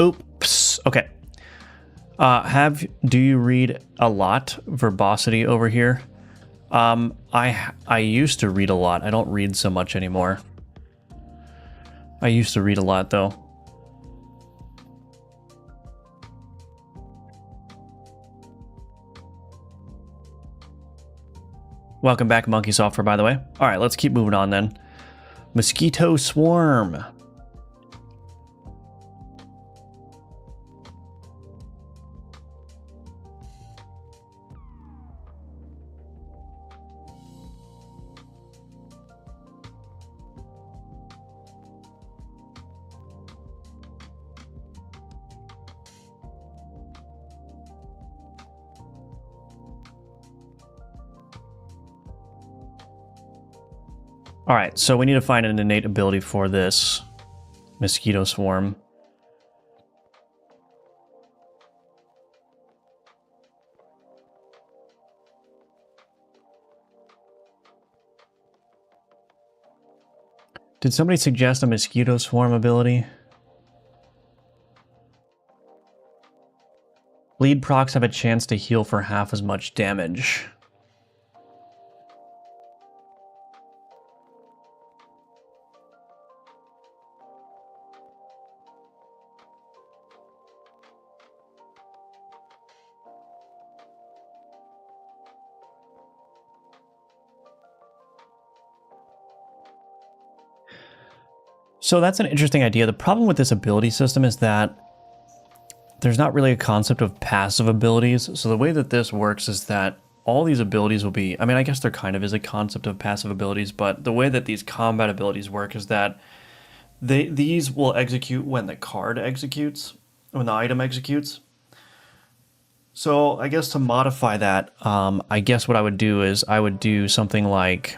Oops, okay. Do you read a lot? Verbosity over here. I used to read a lot. I don't read so much anymore. I used to read a lot though. Welcome back, Monkey Software, by the way. All right, let's keep moving on then. Mosquito Swarm. All right, so we need to find an innate ability for this mosquito swarm. Did somebody suggest a mosquito swarm ability? Bleed procs have a chance to heal for half as much damage. So that's an interesting idea. The problem with this ability system is that there's not really a concept of passive abilities. So the way that this works is that all these abilities will be, I mean, I guess there kind of is a concept of passive abilities, but the way that these combat abilities work is that these will execute when the card executes, when the item executes. So I guess to modify that, I guess what I would do is I would do something like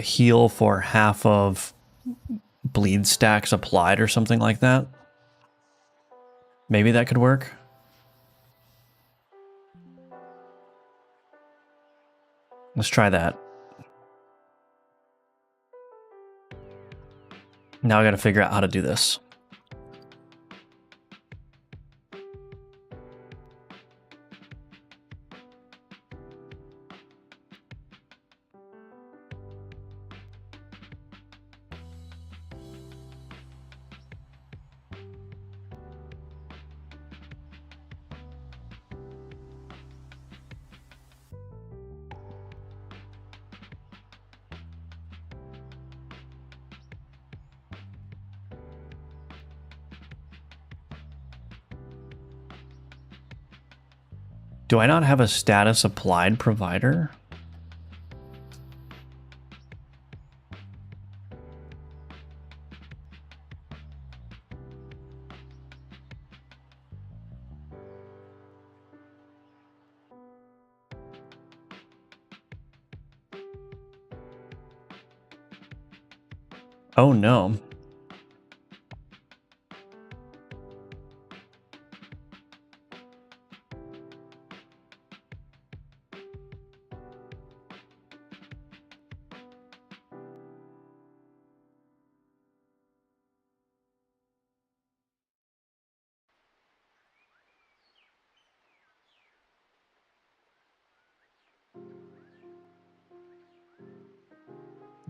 heal for half of bleed stacks applied or something like that. Maybe that could work. Let's try that. Now I gotta figure out how to do this. Do I not have a status applied provider? Oh no.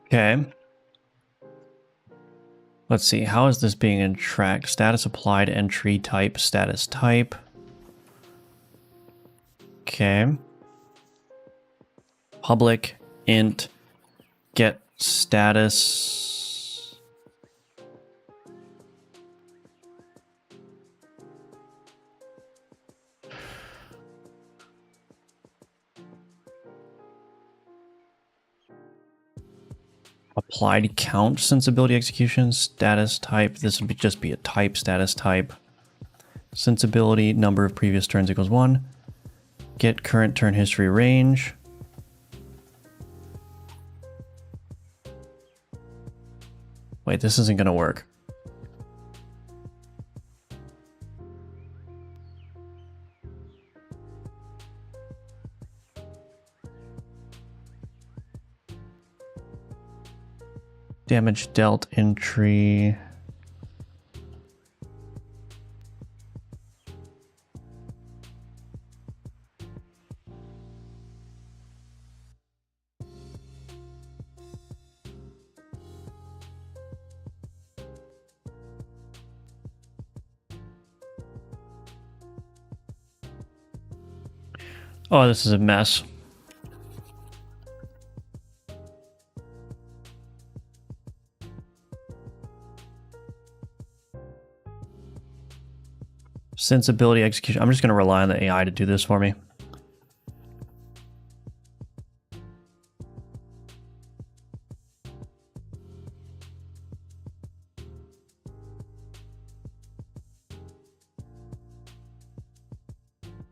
Okay. Let's see, how is this being tracked? Status applied, entry type, status type. Okay. Public, int, get status. Applied count sensibility execution, status type. This would just be a type, status type. Sensibility, number of previous turns equals 1. Get current turn history range. Wait, this isn't going to work. Damage dealt entry. Oh, this is a mess. Sensibility execution. I'm just going to rely on the AI to do this for me.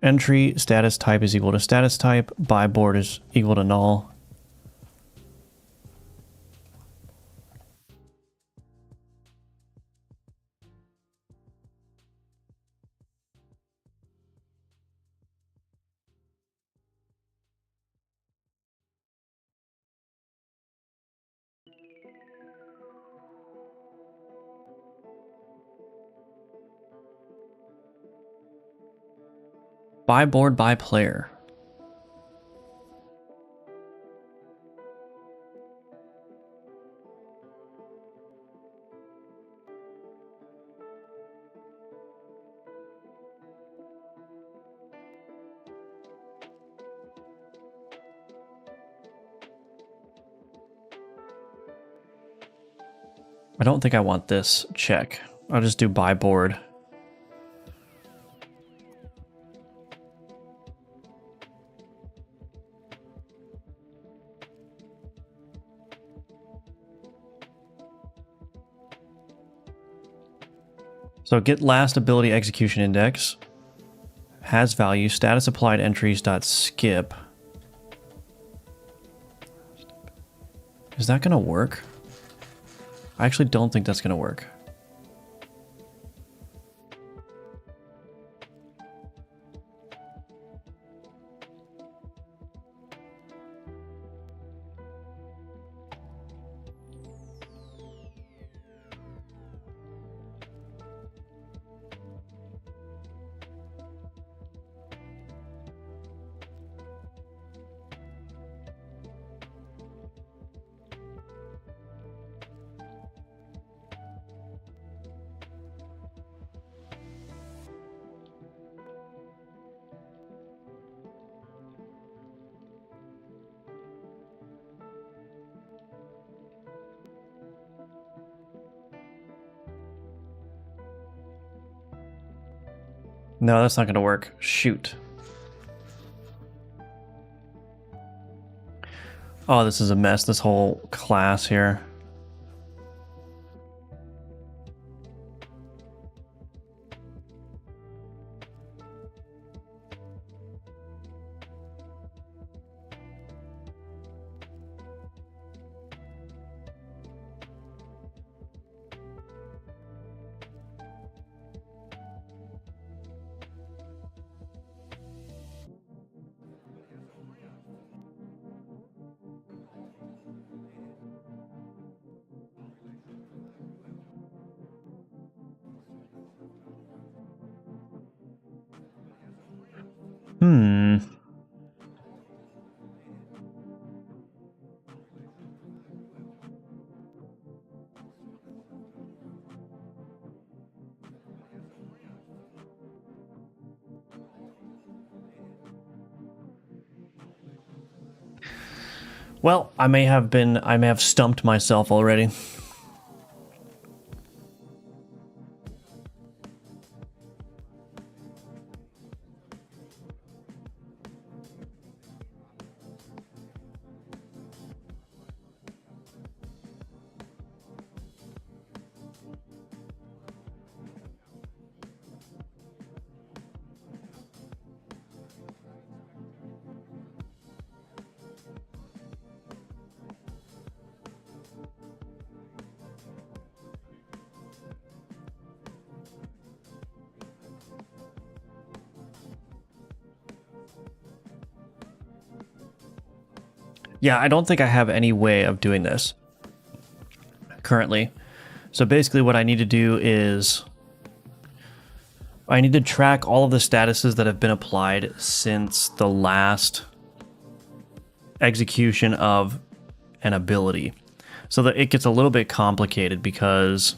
Entry status type is equal to status type. Buy board is equal to null. Buy board by player. I don't think I want this check. I'll just do buy board. So get last ability execution index, has value, status applied entries dot skip. Is that gonna work? I actually don't think that's gonna work. No, that's not going to work. Shoot. Oh, this is a mess, this whole class here. Well, I may have stumped myself already. Yeah, I don't think I have any way of doing this currently. So basically what I need to do is I need to track all of the statuses that have been applied since the last execution of an ability. So that it gets a little bit complicated because...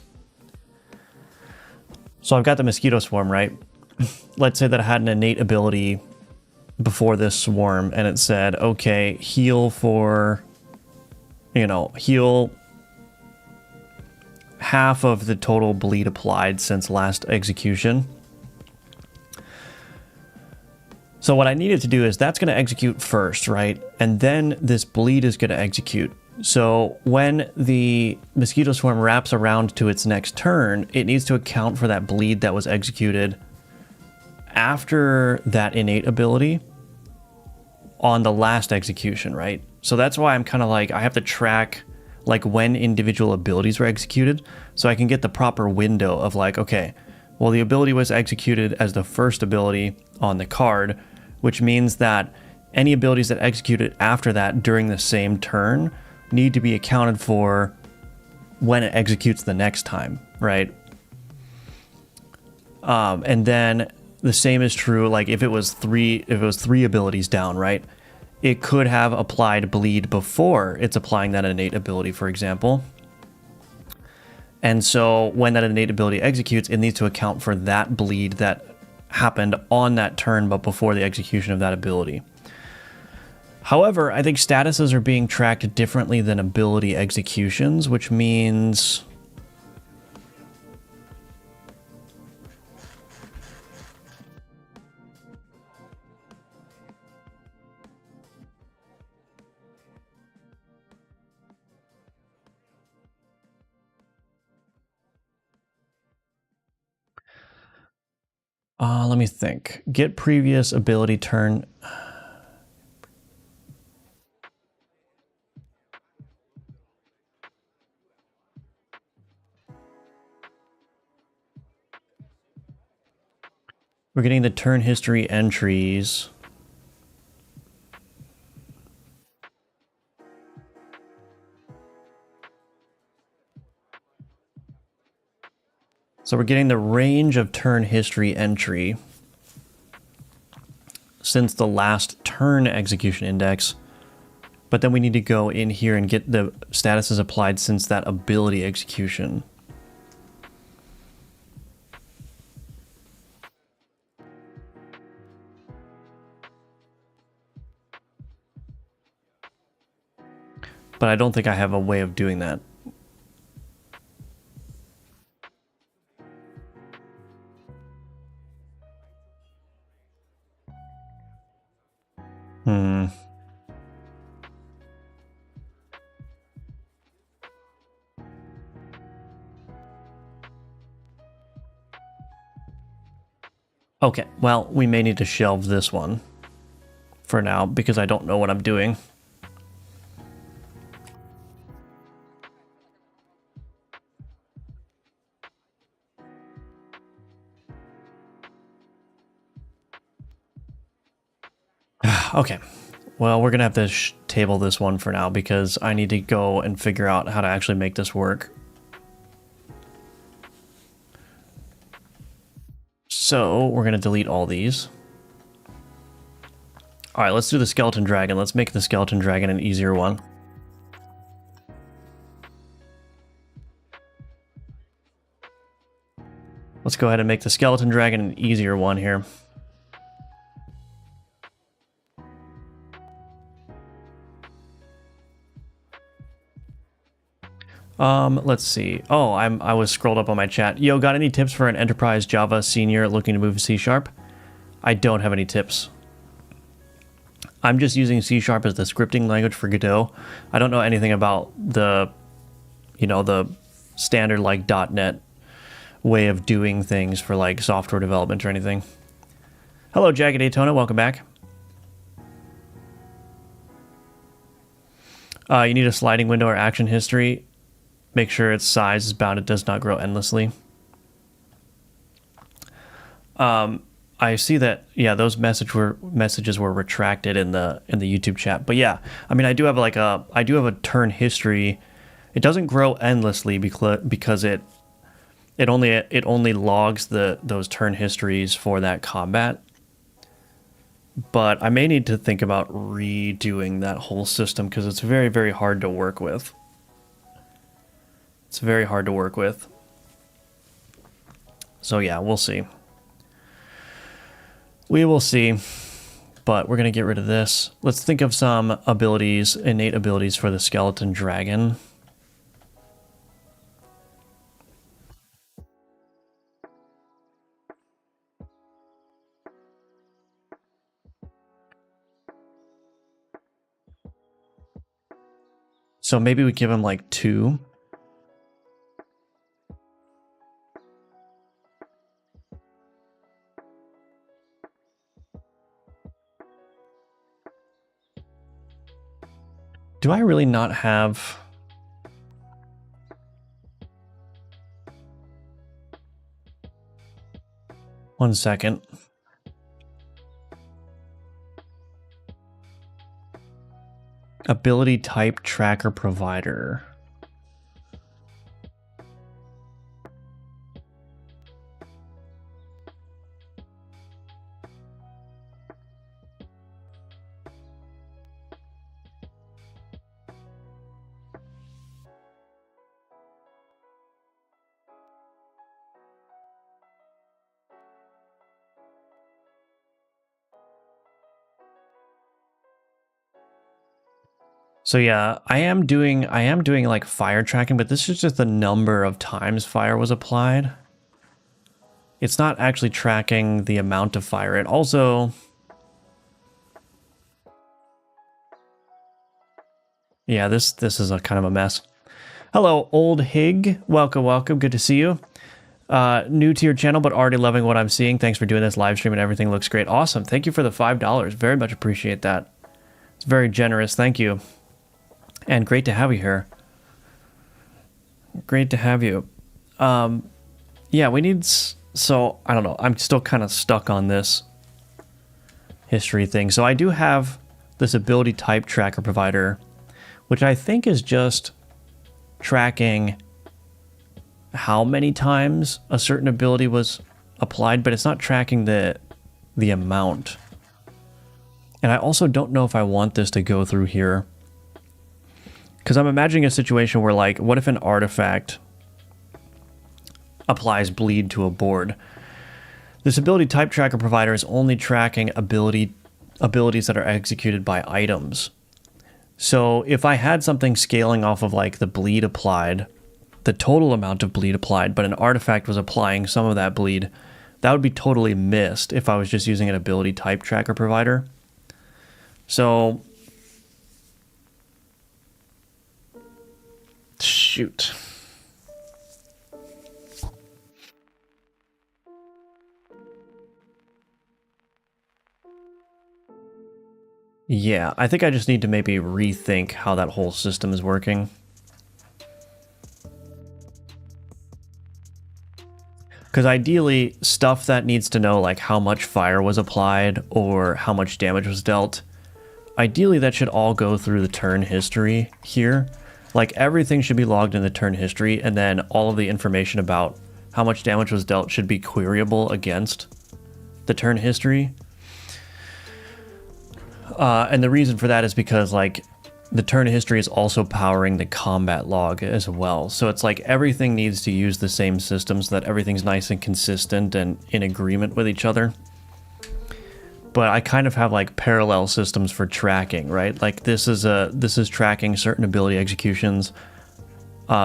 So I've got the mosquito swarm, right? Let's say that I had an innate ability before this swarm and it said, okay, heal for, heal half of the total bleed applied since last execution. So what I needed to do is that's going to execute first, right? And then this bleed is going to execute. So when the mosquito swarm wraps around to its next turn, it needs to account for that bleed that was executed after that innate ability on the last execution, right? So that's why I'm kind of like, I have to track like when individual abilities were executed so I can get the proper window of like, okay, well, the ability was executed as the first ability on the card, which means that any abilities that executed after that during the same turn need to be accounted for when it executes the next time, right? And then the same is true, like if it was three abilities down, right? It could have applied bleed before it's applying that innate ability, for example. And so when that innate ability executes, it needs to account for that bleed that happened on that turn, but before the execution of that ability. However, I think statuses are being tracked differently than ability executions, which means... let me think. Get previous ability turn. We're getting the turn history entries. So we're getting the range of turn history entry since the last turn execution index. But then we need to go in here and get the statuses applied since that ability execution. But I don't think I have a way of doing that. Okay, well, we may need to shelve this one for now because I don't know what I'm doing. Okay, well, we're gonna have to table this one for now because I need to go and figure out how to actually make this work. So we're gonna delete all these. All right, let's do the skeleton dragon. Let's make the skeleton dragon an easier one. Let's go ahead and make the skeleton dragon an easier one here. Let's see. Oh, I was scrolled up on my chat. Yo, got any tips for an enterprise Java senior looking to move to C#? I don't have any tips. I'm just using C# as the scripting language for Godot. I don't know anything about the, you know, the standard like .NET way of doing things for like software development or anything. Hello, Jagged Daytona. Welcome back. You need a sliding window or action history. Make sure its size is bounded, does not grow endlessly. I see that, yeah, those messages were retracted in the YouTube chat. But yeah, I mean, I do have a turn history. It doesn't grow endlessly because it only logs those turn histories for that combat. But I may need to think about redoing that whole system because it's very, very hard to work with. It's very hard to work with. So yeah, we'll see. We will see. But we're going to get rid of this. Let's think of some abilities, innate abilities for the skeleton dragon. So maybe we give him like 2. Do I really not have... One second. Ability type tracker provider. So yeah, I am doing like fire tracking, but this is just the number of times fire was applied. It's not actually tracking the amount of fire. It also... Yeah, this is a kind of a mess. Hello, Old Hig. Welcome, welcome. Good to see you. New to your channel, but already loving what I'm seeing. Thanks for doing this live stream and everything looks great. Awesome. Thank you for the $5. Very much appreciate that. It's very generous. Thank you. And great to have you here. Great to have you. Yeah, we need... So, I don't know. I'm still kind of stuck on this history thing. So I do have this ability type tracker provider, which I think is just tracking how many times a certain ability was applied, but it's not tracking the amount. And I also don't know if I want this to go through here. Because I'm imagining a situation where, like, what if an artifact applies bleed to a board? This ability type tracker provider is only tracking abilities that are executed by items. So if I had something scaling off of, like, the bleed applied, the total amount of bleed applied, but an artifact was applying some of that bleed, that would be totally missed if I was just using an ability type tracker provider. So... Shoot. Yeah, I think I just need to maybe rethink how that whole system is working. Because ideally, stuff that needs to know, like, how much fire was applied or how much damage was dealt, ideally that should all go through the turn history here. Like, everything should be logged in the turn history, and then all of the information about how much damage was dealt should be queryable against the turn history. And the reason for that is because, like, the turn history is also powering the combat log as well. So it's like everything needs to use the same system so that everything's nice and consistent and in agreement with each other. But I kind of have, like, parallel systems for tracking, right? Like, this is tracking certain ability executions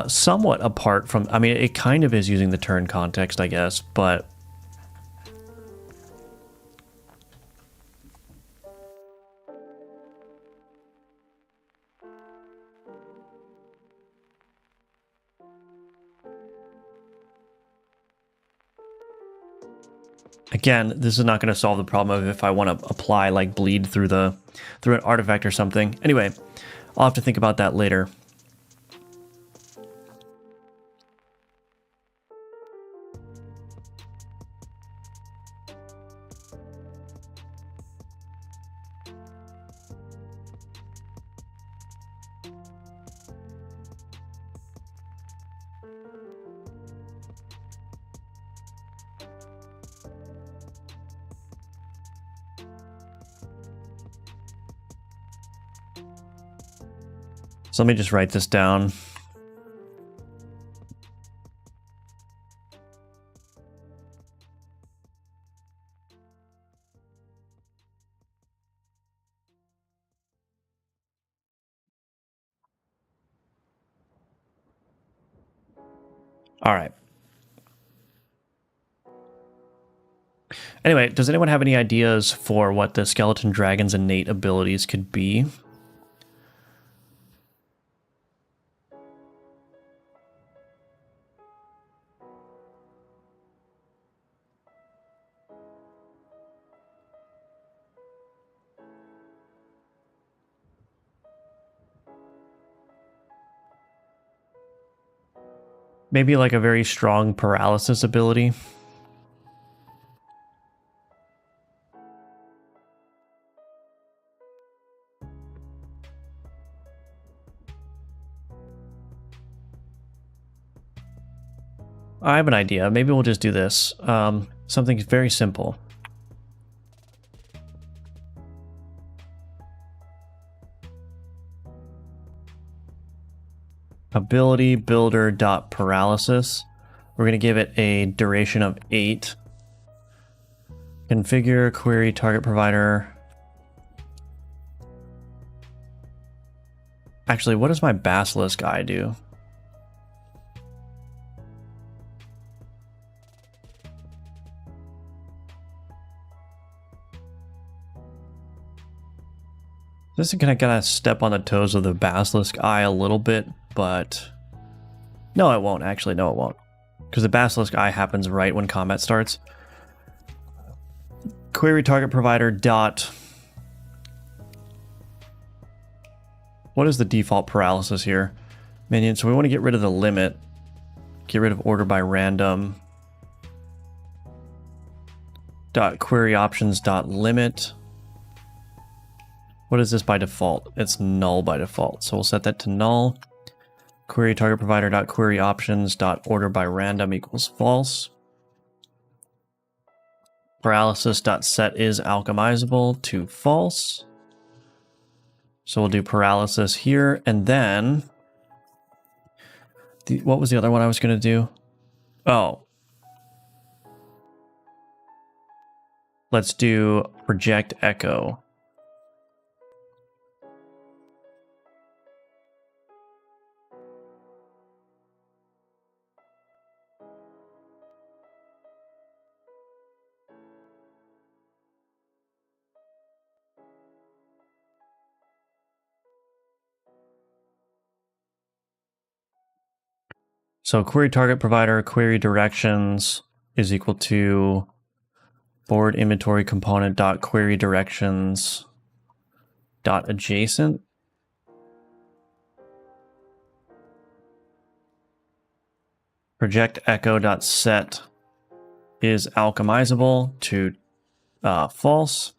somewhat apart from... I mean, it kind of is using the turn context, I guess, but... Again, this is not going to solve the problem of if I want to apply, like, bleed through an artifact or something. Anyway, I'll have to think about that later. So let me just write this down. All right. Anyway, does anyone have any ideas for what the skeleton dragon's innate abilities could be? Maybe like a very strong paralysis ability. I have an idea. Maybe we'll just do this. Something very simple. Ability builder dot paralysis. We're going to give it a duration of 8. Configure query target provider. Actually, what does my basilisk eye do? This is gonna kind of step on the toes of the basilisk eye a little bit, but no, it won't. Actually, no, it won't, because the basilisk eye happens right when combat starts. Query target provider dot. What is the default paralysis here? Minion. So we want to get rid of the limit. Get rid of order by random. Dot query options dot limit. What is this by default? It's null by default. So we'll set that to null. Query target provider dot query options dot order by random equals false. Paralysis dot set is alchemizable to false. So we'll do paralysis here, and then what was the other one I was going to do? Oh, let's do project echo. So query target provider, query directions is equal to board inventory component dot query directions dot adjacent. Project echo dot set is alchemizable to false.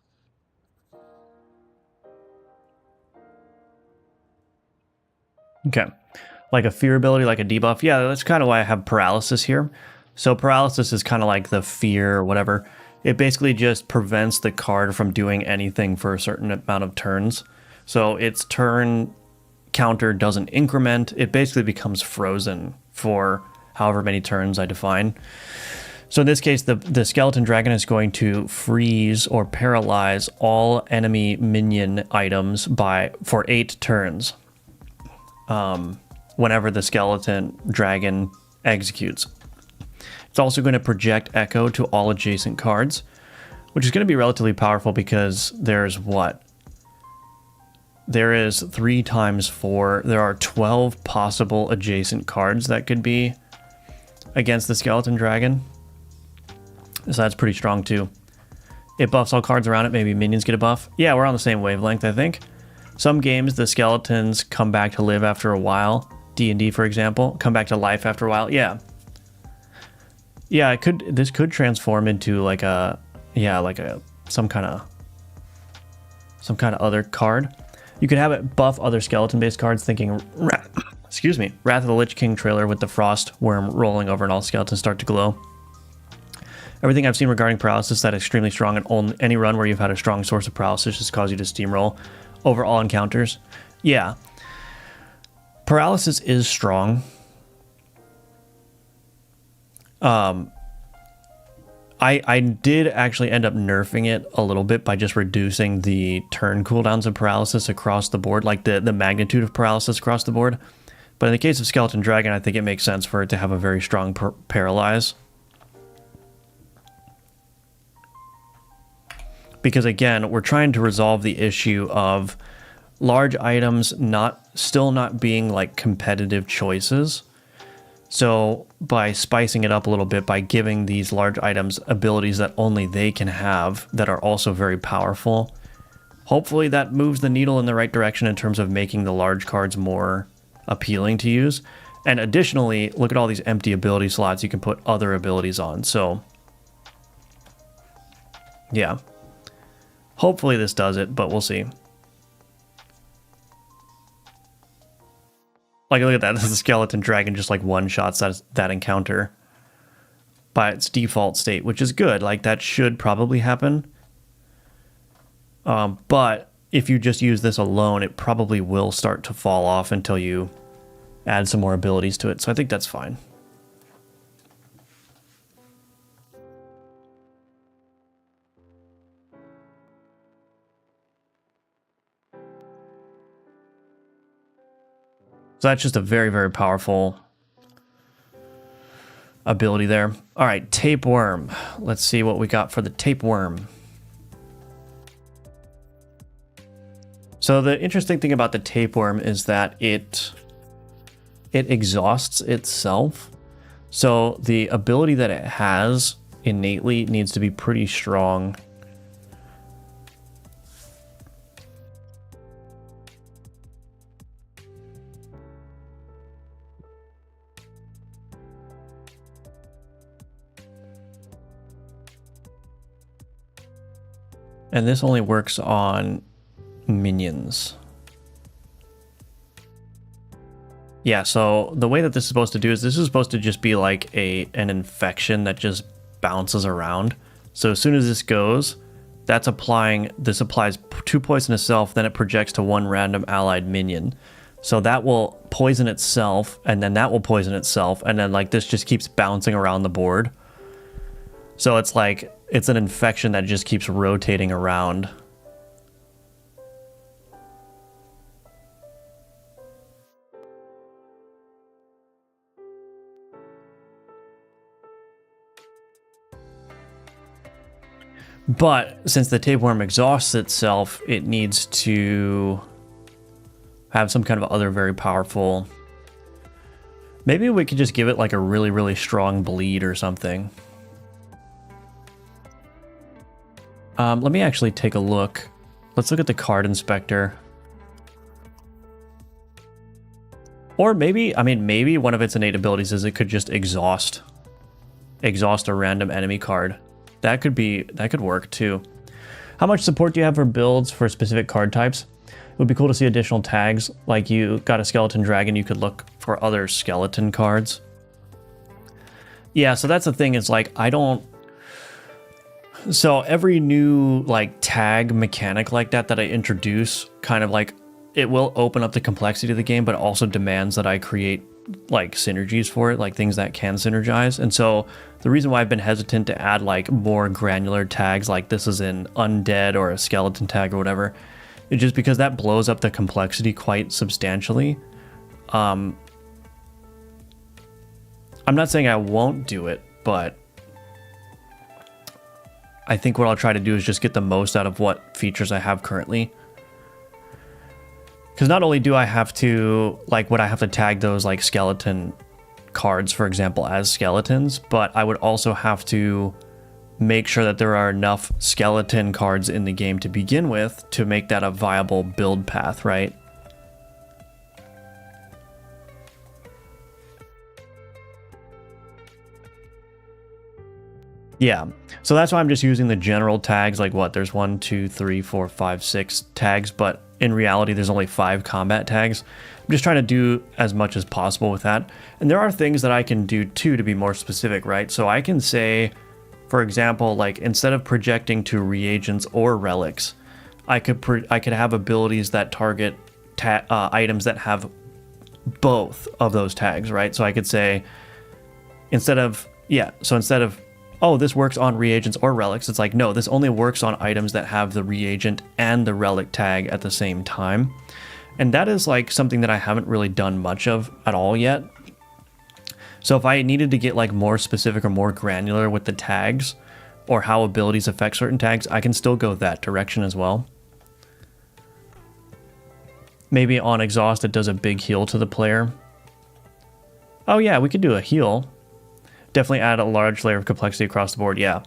Okay. Like a fear ability, like a debuff. Yeah, that's kind of why I have paralysis here. So paralysis is kind of like the fear or whatever. It basically just prevents the card from doing anything for a certain amount of turns. So its turn counter doesn't increment. It basically becomes frozen for however many turns I define. So in this case, the skeleton dragon is going to freeze or paralyze all enemy minion items for 8 turns. Whenever the skeleton dragon executes. It's also going to project echo to all adjacent cards, which is going to be relatively powerful because there's what? There is 3 times 4. There are 12 possible adjacent cards that could be against the skeleton dragon. So that's pretty strong too. It buffs all cards around it. Maybe minions get a buff. Yeah, we're on the same wavelength, I think. Some games, the skeletons come back to live after a while. D&D, for example, come back to life after a while. Yeah. Yeah, this could transform into like some kind of other card. You could have it buff other skeleton-based cards, thinking, excuse me, Wrath of the Lich King trailer with the frost worm rolling over and all skeletons start to glow. Everything I've seen regarding paralysis that is extremely strong, and any run where you've had a strong source of paralysis just cause you to steamroll over all encounters. Yeah. Paralysis is strong. I did actually end up nerfing it a little bit by just reducing the turn cooldowns of paralysis across the board, like the magnitude of paralysis across the board. But in the case of Skeleton Dragon, I think it makes sense for it to have a very strong paralyze. Because again, we're trying to resolve the issue of large items still not being like competitive choices. So by spicing it up a little bit, by giving these large items abilities that only they can have that are also very powerful, hopefully that moves the needle in the right direction in terms of making the large cards more appealing to use. And additionally, look at all these empty ability slots you can put other abilities on. So, yeah. Hopefully this does it, but we'll see. Like, look at that. This is a skeleton dragon just like one-shots that encounter by its default state, which is good. Like, that should probably happen. But if you just use this alone, it probably will start to fall off until you add some more abilities to it. So I think that's fine. So that's just a very, very powerful ability there. All right, tapeworm. Let's see what we got for the tapeworm. So the interesting thing about the tapeworm is that it exhausts itself. So the ability that it has innately needs to be pretty strong. And this only works on minions. Yeah, so the way that this is supposed to do is this is supposed to just be like an infection that just bounces around. So as soon as this goes, this applies 2 poison itself, then it projects to 1 random allied minion. So that will poison itself, and then that will poison itself, and then like this just keeps bouncing around the board. So it's like, it's an infection that just keeps rotating around. But since the tapeworm exhausts itself, it needs to have some kind of other very powerful... Maybe we could just give it like a really, really strong bleed or something. Let me actually take a look. Let's look at the card inspector. Or maybe, I mean, maybe one of its innate abilities is it could just exhaust a random enemy card. That could work too. How much support do you have for builds for specific card types? It would be cool to see additional tags. Like you got a skeleton dragon, you could look for other skeleton cards. Yeah, so that's the thing, is like, so every new like tag mechanic like that I introduce, kind of like, it will open up the complexity of the game, but also demands that I create like synergies for it, like things that can synergize. And so the reason why I've been hesitant to add like more granular tags, like this is an undead or a skeleton tag or whatever, is just because that blows up the complexity quite substantially. I'm not saying I won't do it, but I think what I'll try to do is just get the most out of what features I have currently. Because not only do I have to, like, would I have to tag those, like, skeleton cards, for example, as skeletons, but I would also have to make sure that there are enough skeleton cards in the game to begin with to make that a viable build path, right? Yeah, so that's why I'm just using the general tags, like what, there's 1, 2, 3, 4, 5, 6 tags, but in reality there's only 5 combat tags. I'm just trying to do as much as possible with that. And there are things that I can do too to be more specific, right? So I can say, for example, like instead of projecting to reagents or relics, I could have abilities that target items that have both of those tags, right? So I could say, instead of, oh, this works on reagents or relics, it's like, no, this only works on items that have the reagent and the relic tag at the same time. And that is like something that I haven't really done much of at all yet. So if I needed to get like more specific or more granular with the tags or how abilities affect certain tags, I can still go that direction as well. Maybe on exhaust it does a big heal to the player. Oh yeah, we could do a heal. Definitely add a large layer of complexity across the board, yeah.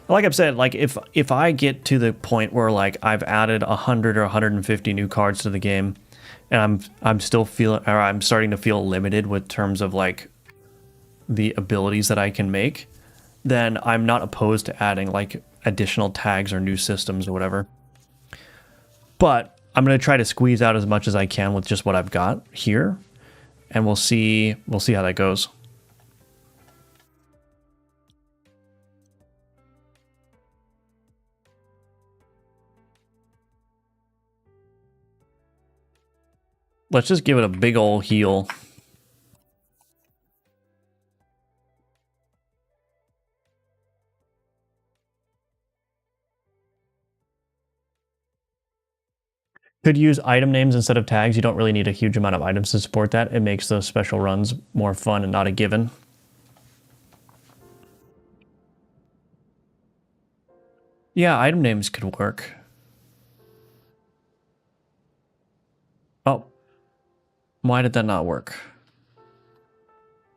Like I've said, like if I get to the point where like I've added 100 or 150 new cards to the game, and I'm still feeling, or I'm starting to feel limited with terms of like the abilities that I can make, then I'm not opposed to adding like additional tags or new systems or whatever. But I'm going to try to squeeze out as much as I can with just what I've got here, and we'll see how that goes. Let's just give it a big ol' heal. Could use item names instead of tags. You don't really need a huge amount of items to support that. It makes those special runs more fun and not a given. Yeah, item names could work. Oh. Why did that not work?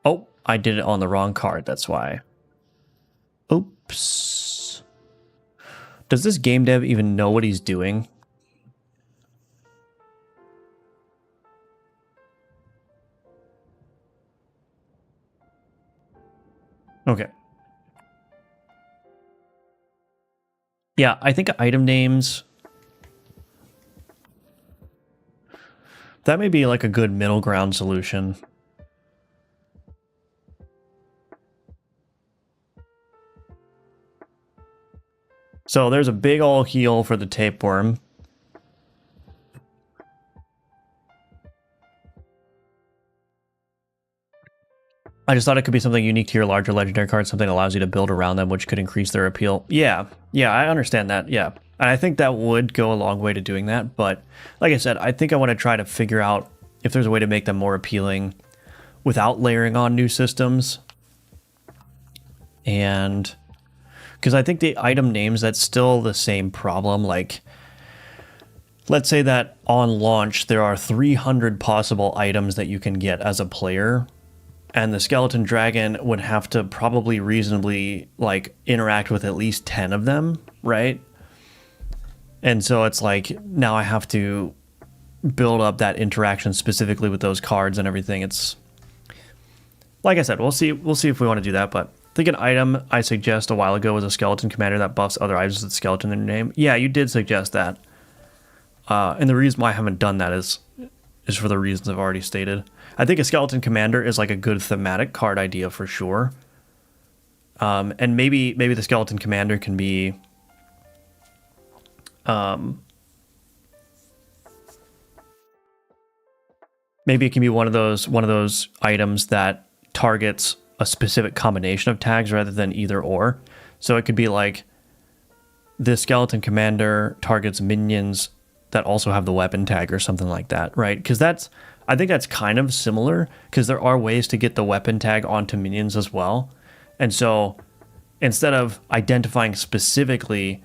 Oh, I did it on the wrong card, that's why. Oops. Does this game dev even know what he's doing? Okay. Yeah, I think item names... that may be like a good middle ground solution. So there's a big ol' heal for the tapeworm. I just thought it could be something unique to your larger legendary cards, something that allows you to build around them, which could increase their appeal. Yeah, I understand that, yeah. And I think that would go a long way to doing that, but like I said, I think I want to try to figure out if there's a way to make them more appealing without layering on new systems. And because I think the item names, that's still the same problem. Like, let's say that on launch, there are 300 possible items that you can get as a player, and the skeleton dragon would have to probably reasonably like interact with at least 10 of them, right? And so it's like, now I have to build up that interaction specifically with those cards and everything. It's like I said, we'll see if we want to do that, but I think an item I suggest a while ago was a skeleton commander that buffs other items with skeleton in their name. Yeah, you did suggest that. And the reason why I haven't done that is for the reasons I've already stated. I think a skeleton commander is like a good thematic card idea for sure. And maybe the skeleton commander can be maybe it can be one of those items that targets a specific combination of tags rather than either or. So it could be like the skeleton commander targets minions that also have the weapon tag or something like that, right? Because I think that's kind of similar, because there are ways to get the weapon tag onto minions as well. And so instead of identifying specifically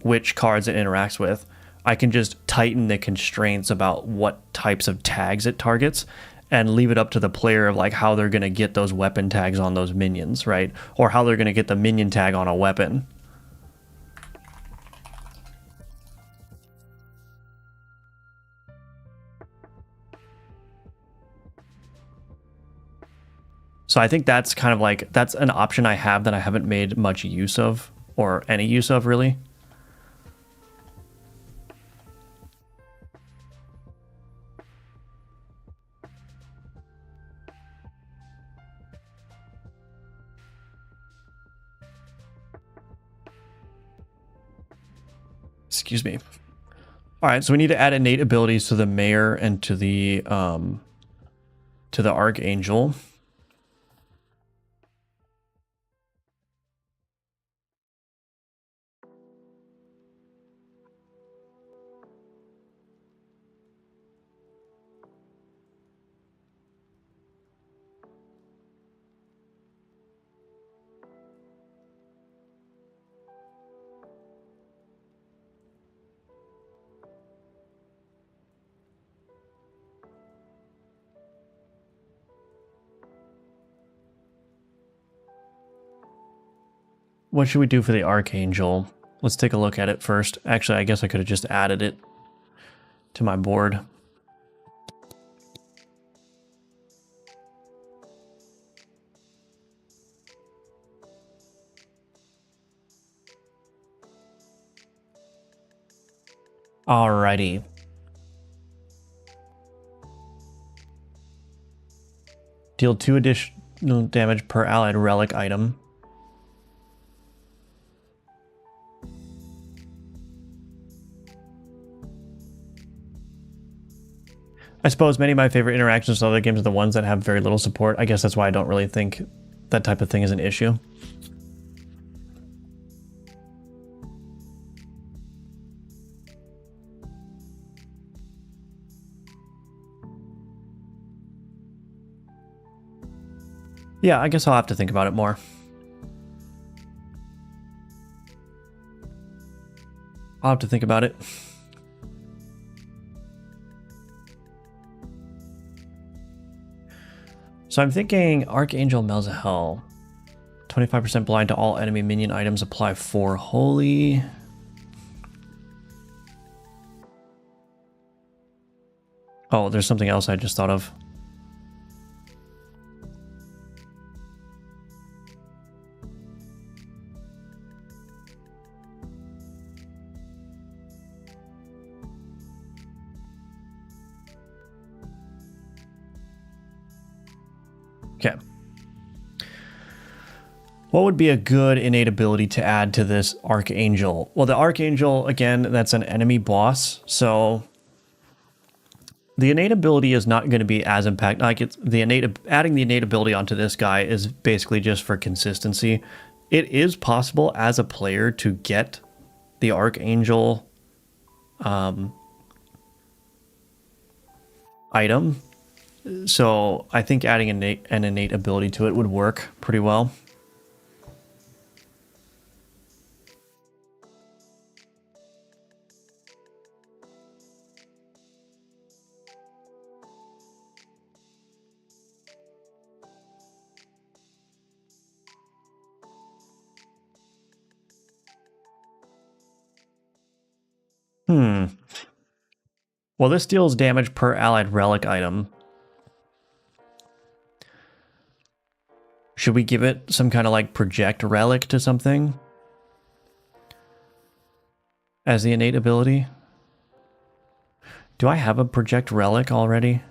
which cards it interacts with, I can just tighten the constraints about what types of tags it targets and leave it up to the player of like how they're going to get those weapon tags on those minions, right? Or how they're going to get the minion tag on a weapon. So I think that's kind of like, that's an option I have that I haven't made much use of, or any use of really. Excuse me. All right, so we need to add innate abilities to the mayor and to the archangel. What should we do for the archangel? Let's take a look at it first. Actually, I guess I could have just added it to my board. Alrighty. Deal 2 additional damage per allied relic item. I suppose many of my favorite interactions with other games are the ones that have very little support. I guess that's why I don't really think that type of thing is an issue. Yeah, I guess I'll have to think about it more. I'll have to think about it. So I'm thinking Archangel Melzahel. 25% blind to all enemy minion items. Apply 4 holy. Oh, there's something else I just thought of. Okay. What would be a good innate ability to add to this Archangel? Well, the Archangel, again, that's an enemy boss, so the innate ability is not going to be as impact. Like it's the innate, adding the innate ability onto this guy is basically just for consistency. It is possible as a player to get the Archangel item. So I think adding an innate ability to it would work pretty well. Well, this deals damage per allied relic item. Should we give it some kind of like project relic to something as the innate ability? Do I have a project relic already?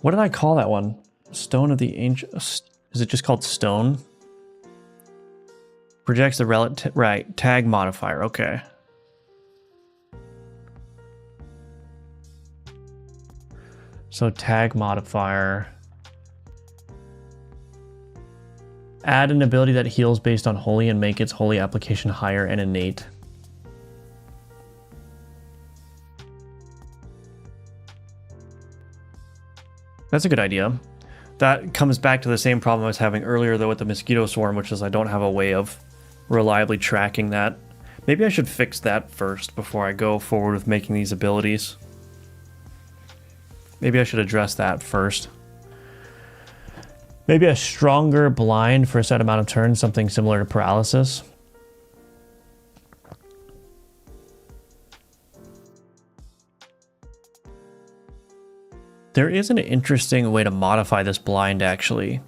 What did I call that one? Stone of the Ancient. Is it just called Stone? Projects the relic. Right. Tag modifier. Okay. So tag modifier. Add an ability that heals based on holy and make its holy application higher and innate. That's a good idea. That comes back to the same problem I was having earlier though with the mosquito swarm, which is I don't have a way of reliably tracking that. Maybe I should fix that first before I go forward with making these abilities. Maybe I should address that first. Maybe a stronger blind for a set amount of turns, something similar to paralysis. There is an interesting way to modify this blind, actually.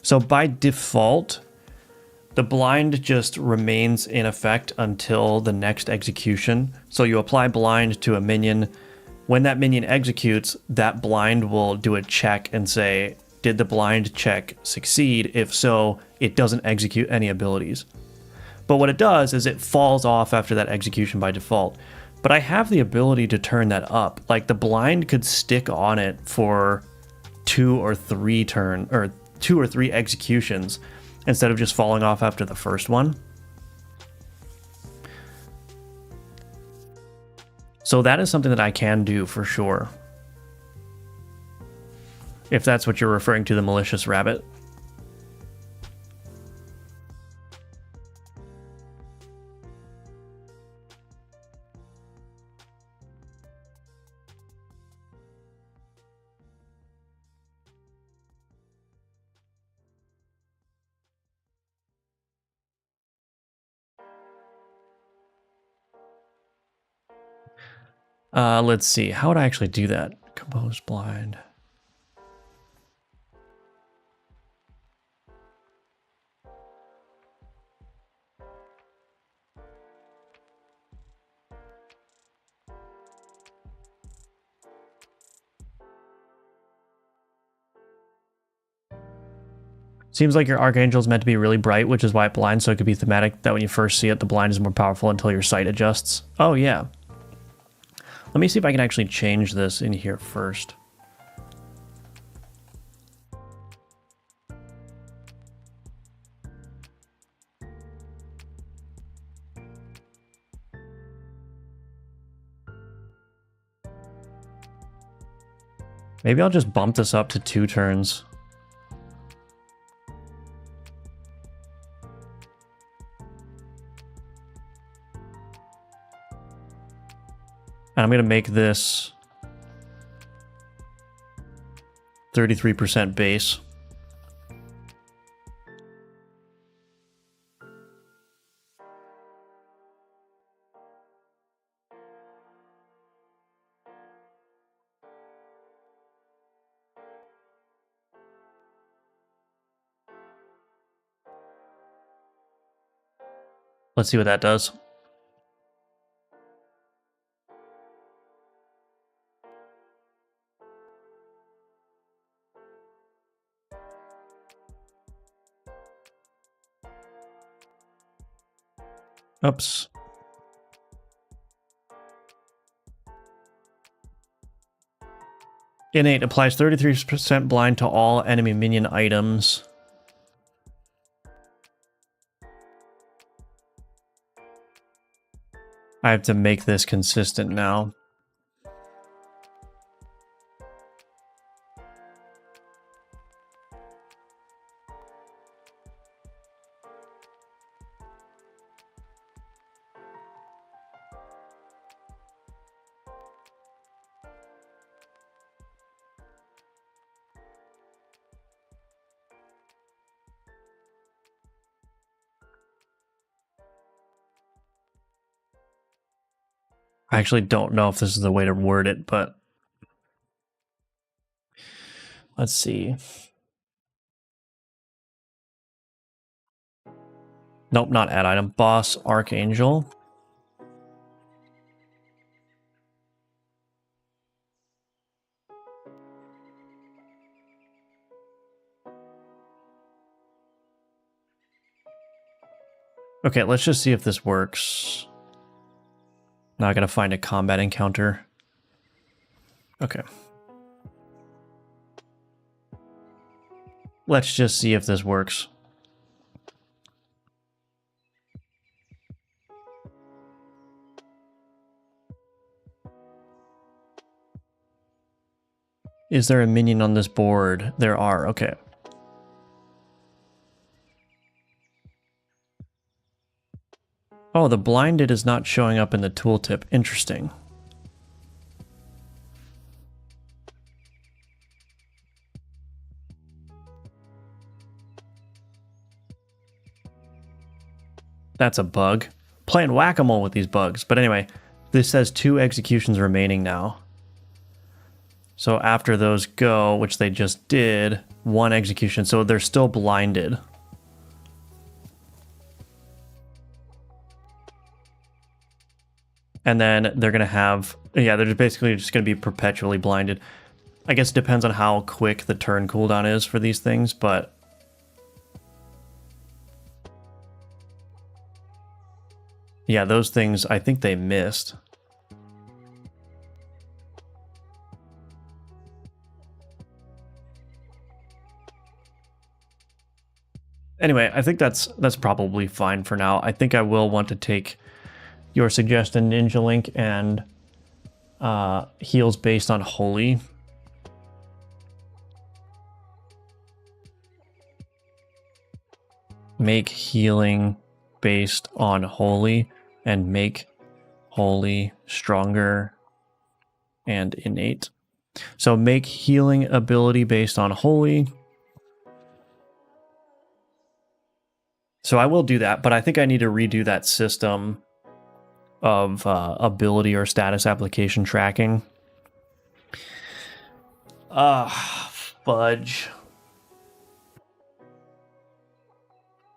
So by default, the blind just remains in effect until the next execution. So you apply blind to a minion. When that minion executes, that blind will do a check and say, did the blind check succeed? If so, it doesn't execute any abilities. But what it does is it falls off after that execution by default. But I have the ability to turn that up. Like the blind could stick on it for 2 or 3 executions instead of just falling off after the first one. So that is something that I can do for sure. If that's what you're referring to, the malicious rabbit. Let's see. How would I actually do that? Compose blind. Seems like your Archangel is meant to be really bright, which is why it blinds, so it could be thematic that when you first see it, the blind is more powerful until your sight adjusts. Oh, yeah. Let me see if I can actually change this in here first. Maybe I'll just bump this up to 2 turns. And I'm going to make this 33% base. Let's see what that does. Oops. Innate applies 33% blind to all enemy minion items. I have to make this consistent now. I actually don't know if this is the way to word it, but let's see. Nope, not add item. Boss Archangel. Okay, let's just see if this works. Now I gotta find a combat encounter. Okay. Let's just see if this works. Is there a minion on this board? There are, okay. Oh, the blinded is not showing up in the tooltip. Interesting. That's a bug. Playing whack-a-mole with these bugs. But anyway, this says 2 executions remaining now. So after those go, which they just did, 1 execution. So they're still blinded. And then they're going to have, yeah, they're basically just going to be perpetually blinded. I guess it depends on how quick the turn cooldown is for these things, but yeah, those things, I think they missed. Anyway, I think that's probably fine for now. I think I will want to take your suggestion, Ninja Link, and heals based on Holy. Make healing based on Holy, and make Holy stronger and innate. So make healing ability based on Holy. So I will do that, but I think I need to redo that system of ability or status application tracking. Fudge.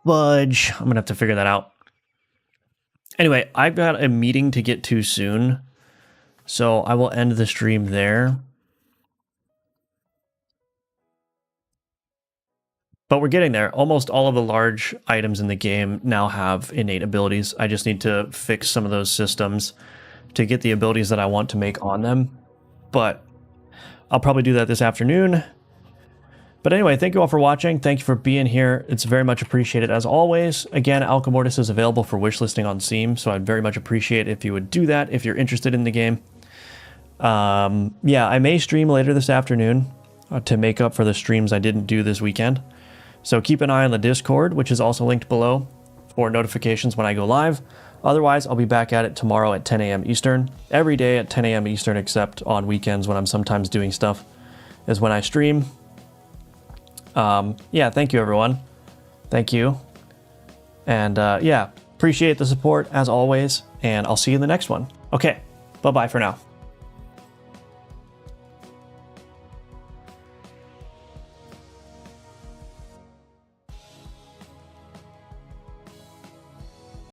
Fudge. I'm gonna have to figure that out. Anyway, I've got a meeting to get to soon, so I will end the stream there. But we're getting there. Almost all of the large items in the game now have innate abilities. I just need to fix some of those systems to get the abilities that I want to make on them. But I'll probably do that this afternoon. But anyway, thank you all for watching. Thank you for being here. It's very much appreciated as always. Again, Alchemortis is available for wishlisting on Steam, so I'd very much appreciate if you would do that if you're interested in the game. Yeah, I may stream later this afternoon to make up for the streams I didn't do this weekend. So keep an eye on the Discord, which is also linked below, for notifications when I go live. Otherwise, I'll be back at it tomorrow at 10 a.m. Eastern. Every day at 10 a.m. Eastern, except on weekends when I'm sometimes doing stuff, is when I stream. Yeah, thank you, everyone. Thank you. And yeah, appreciate the support as always, and I'll see you in the next one. Okay, bye-bye for now.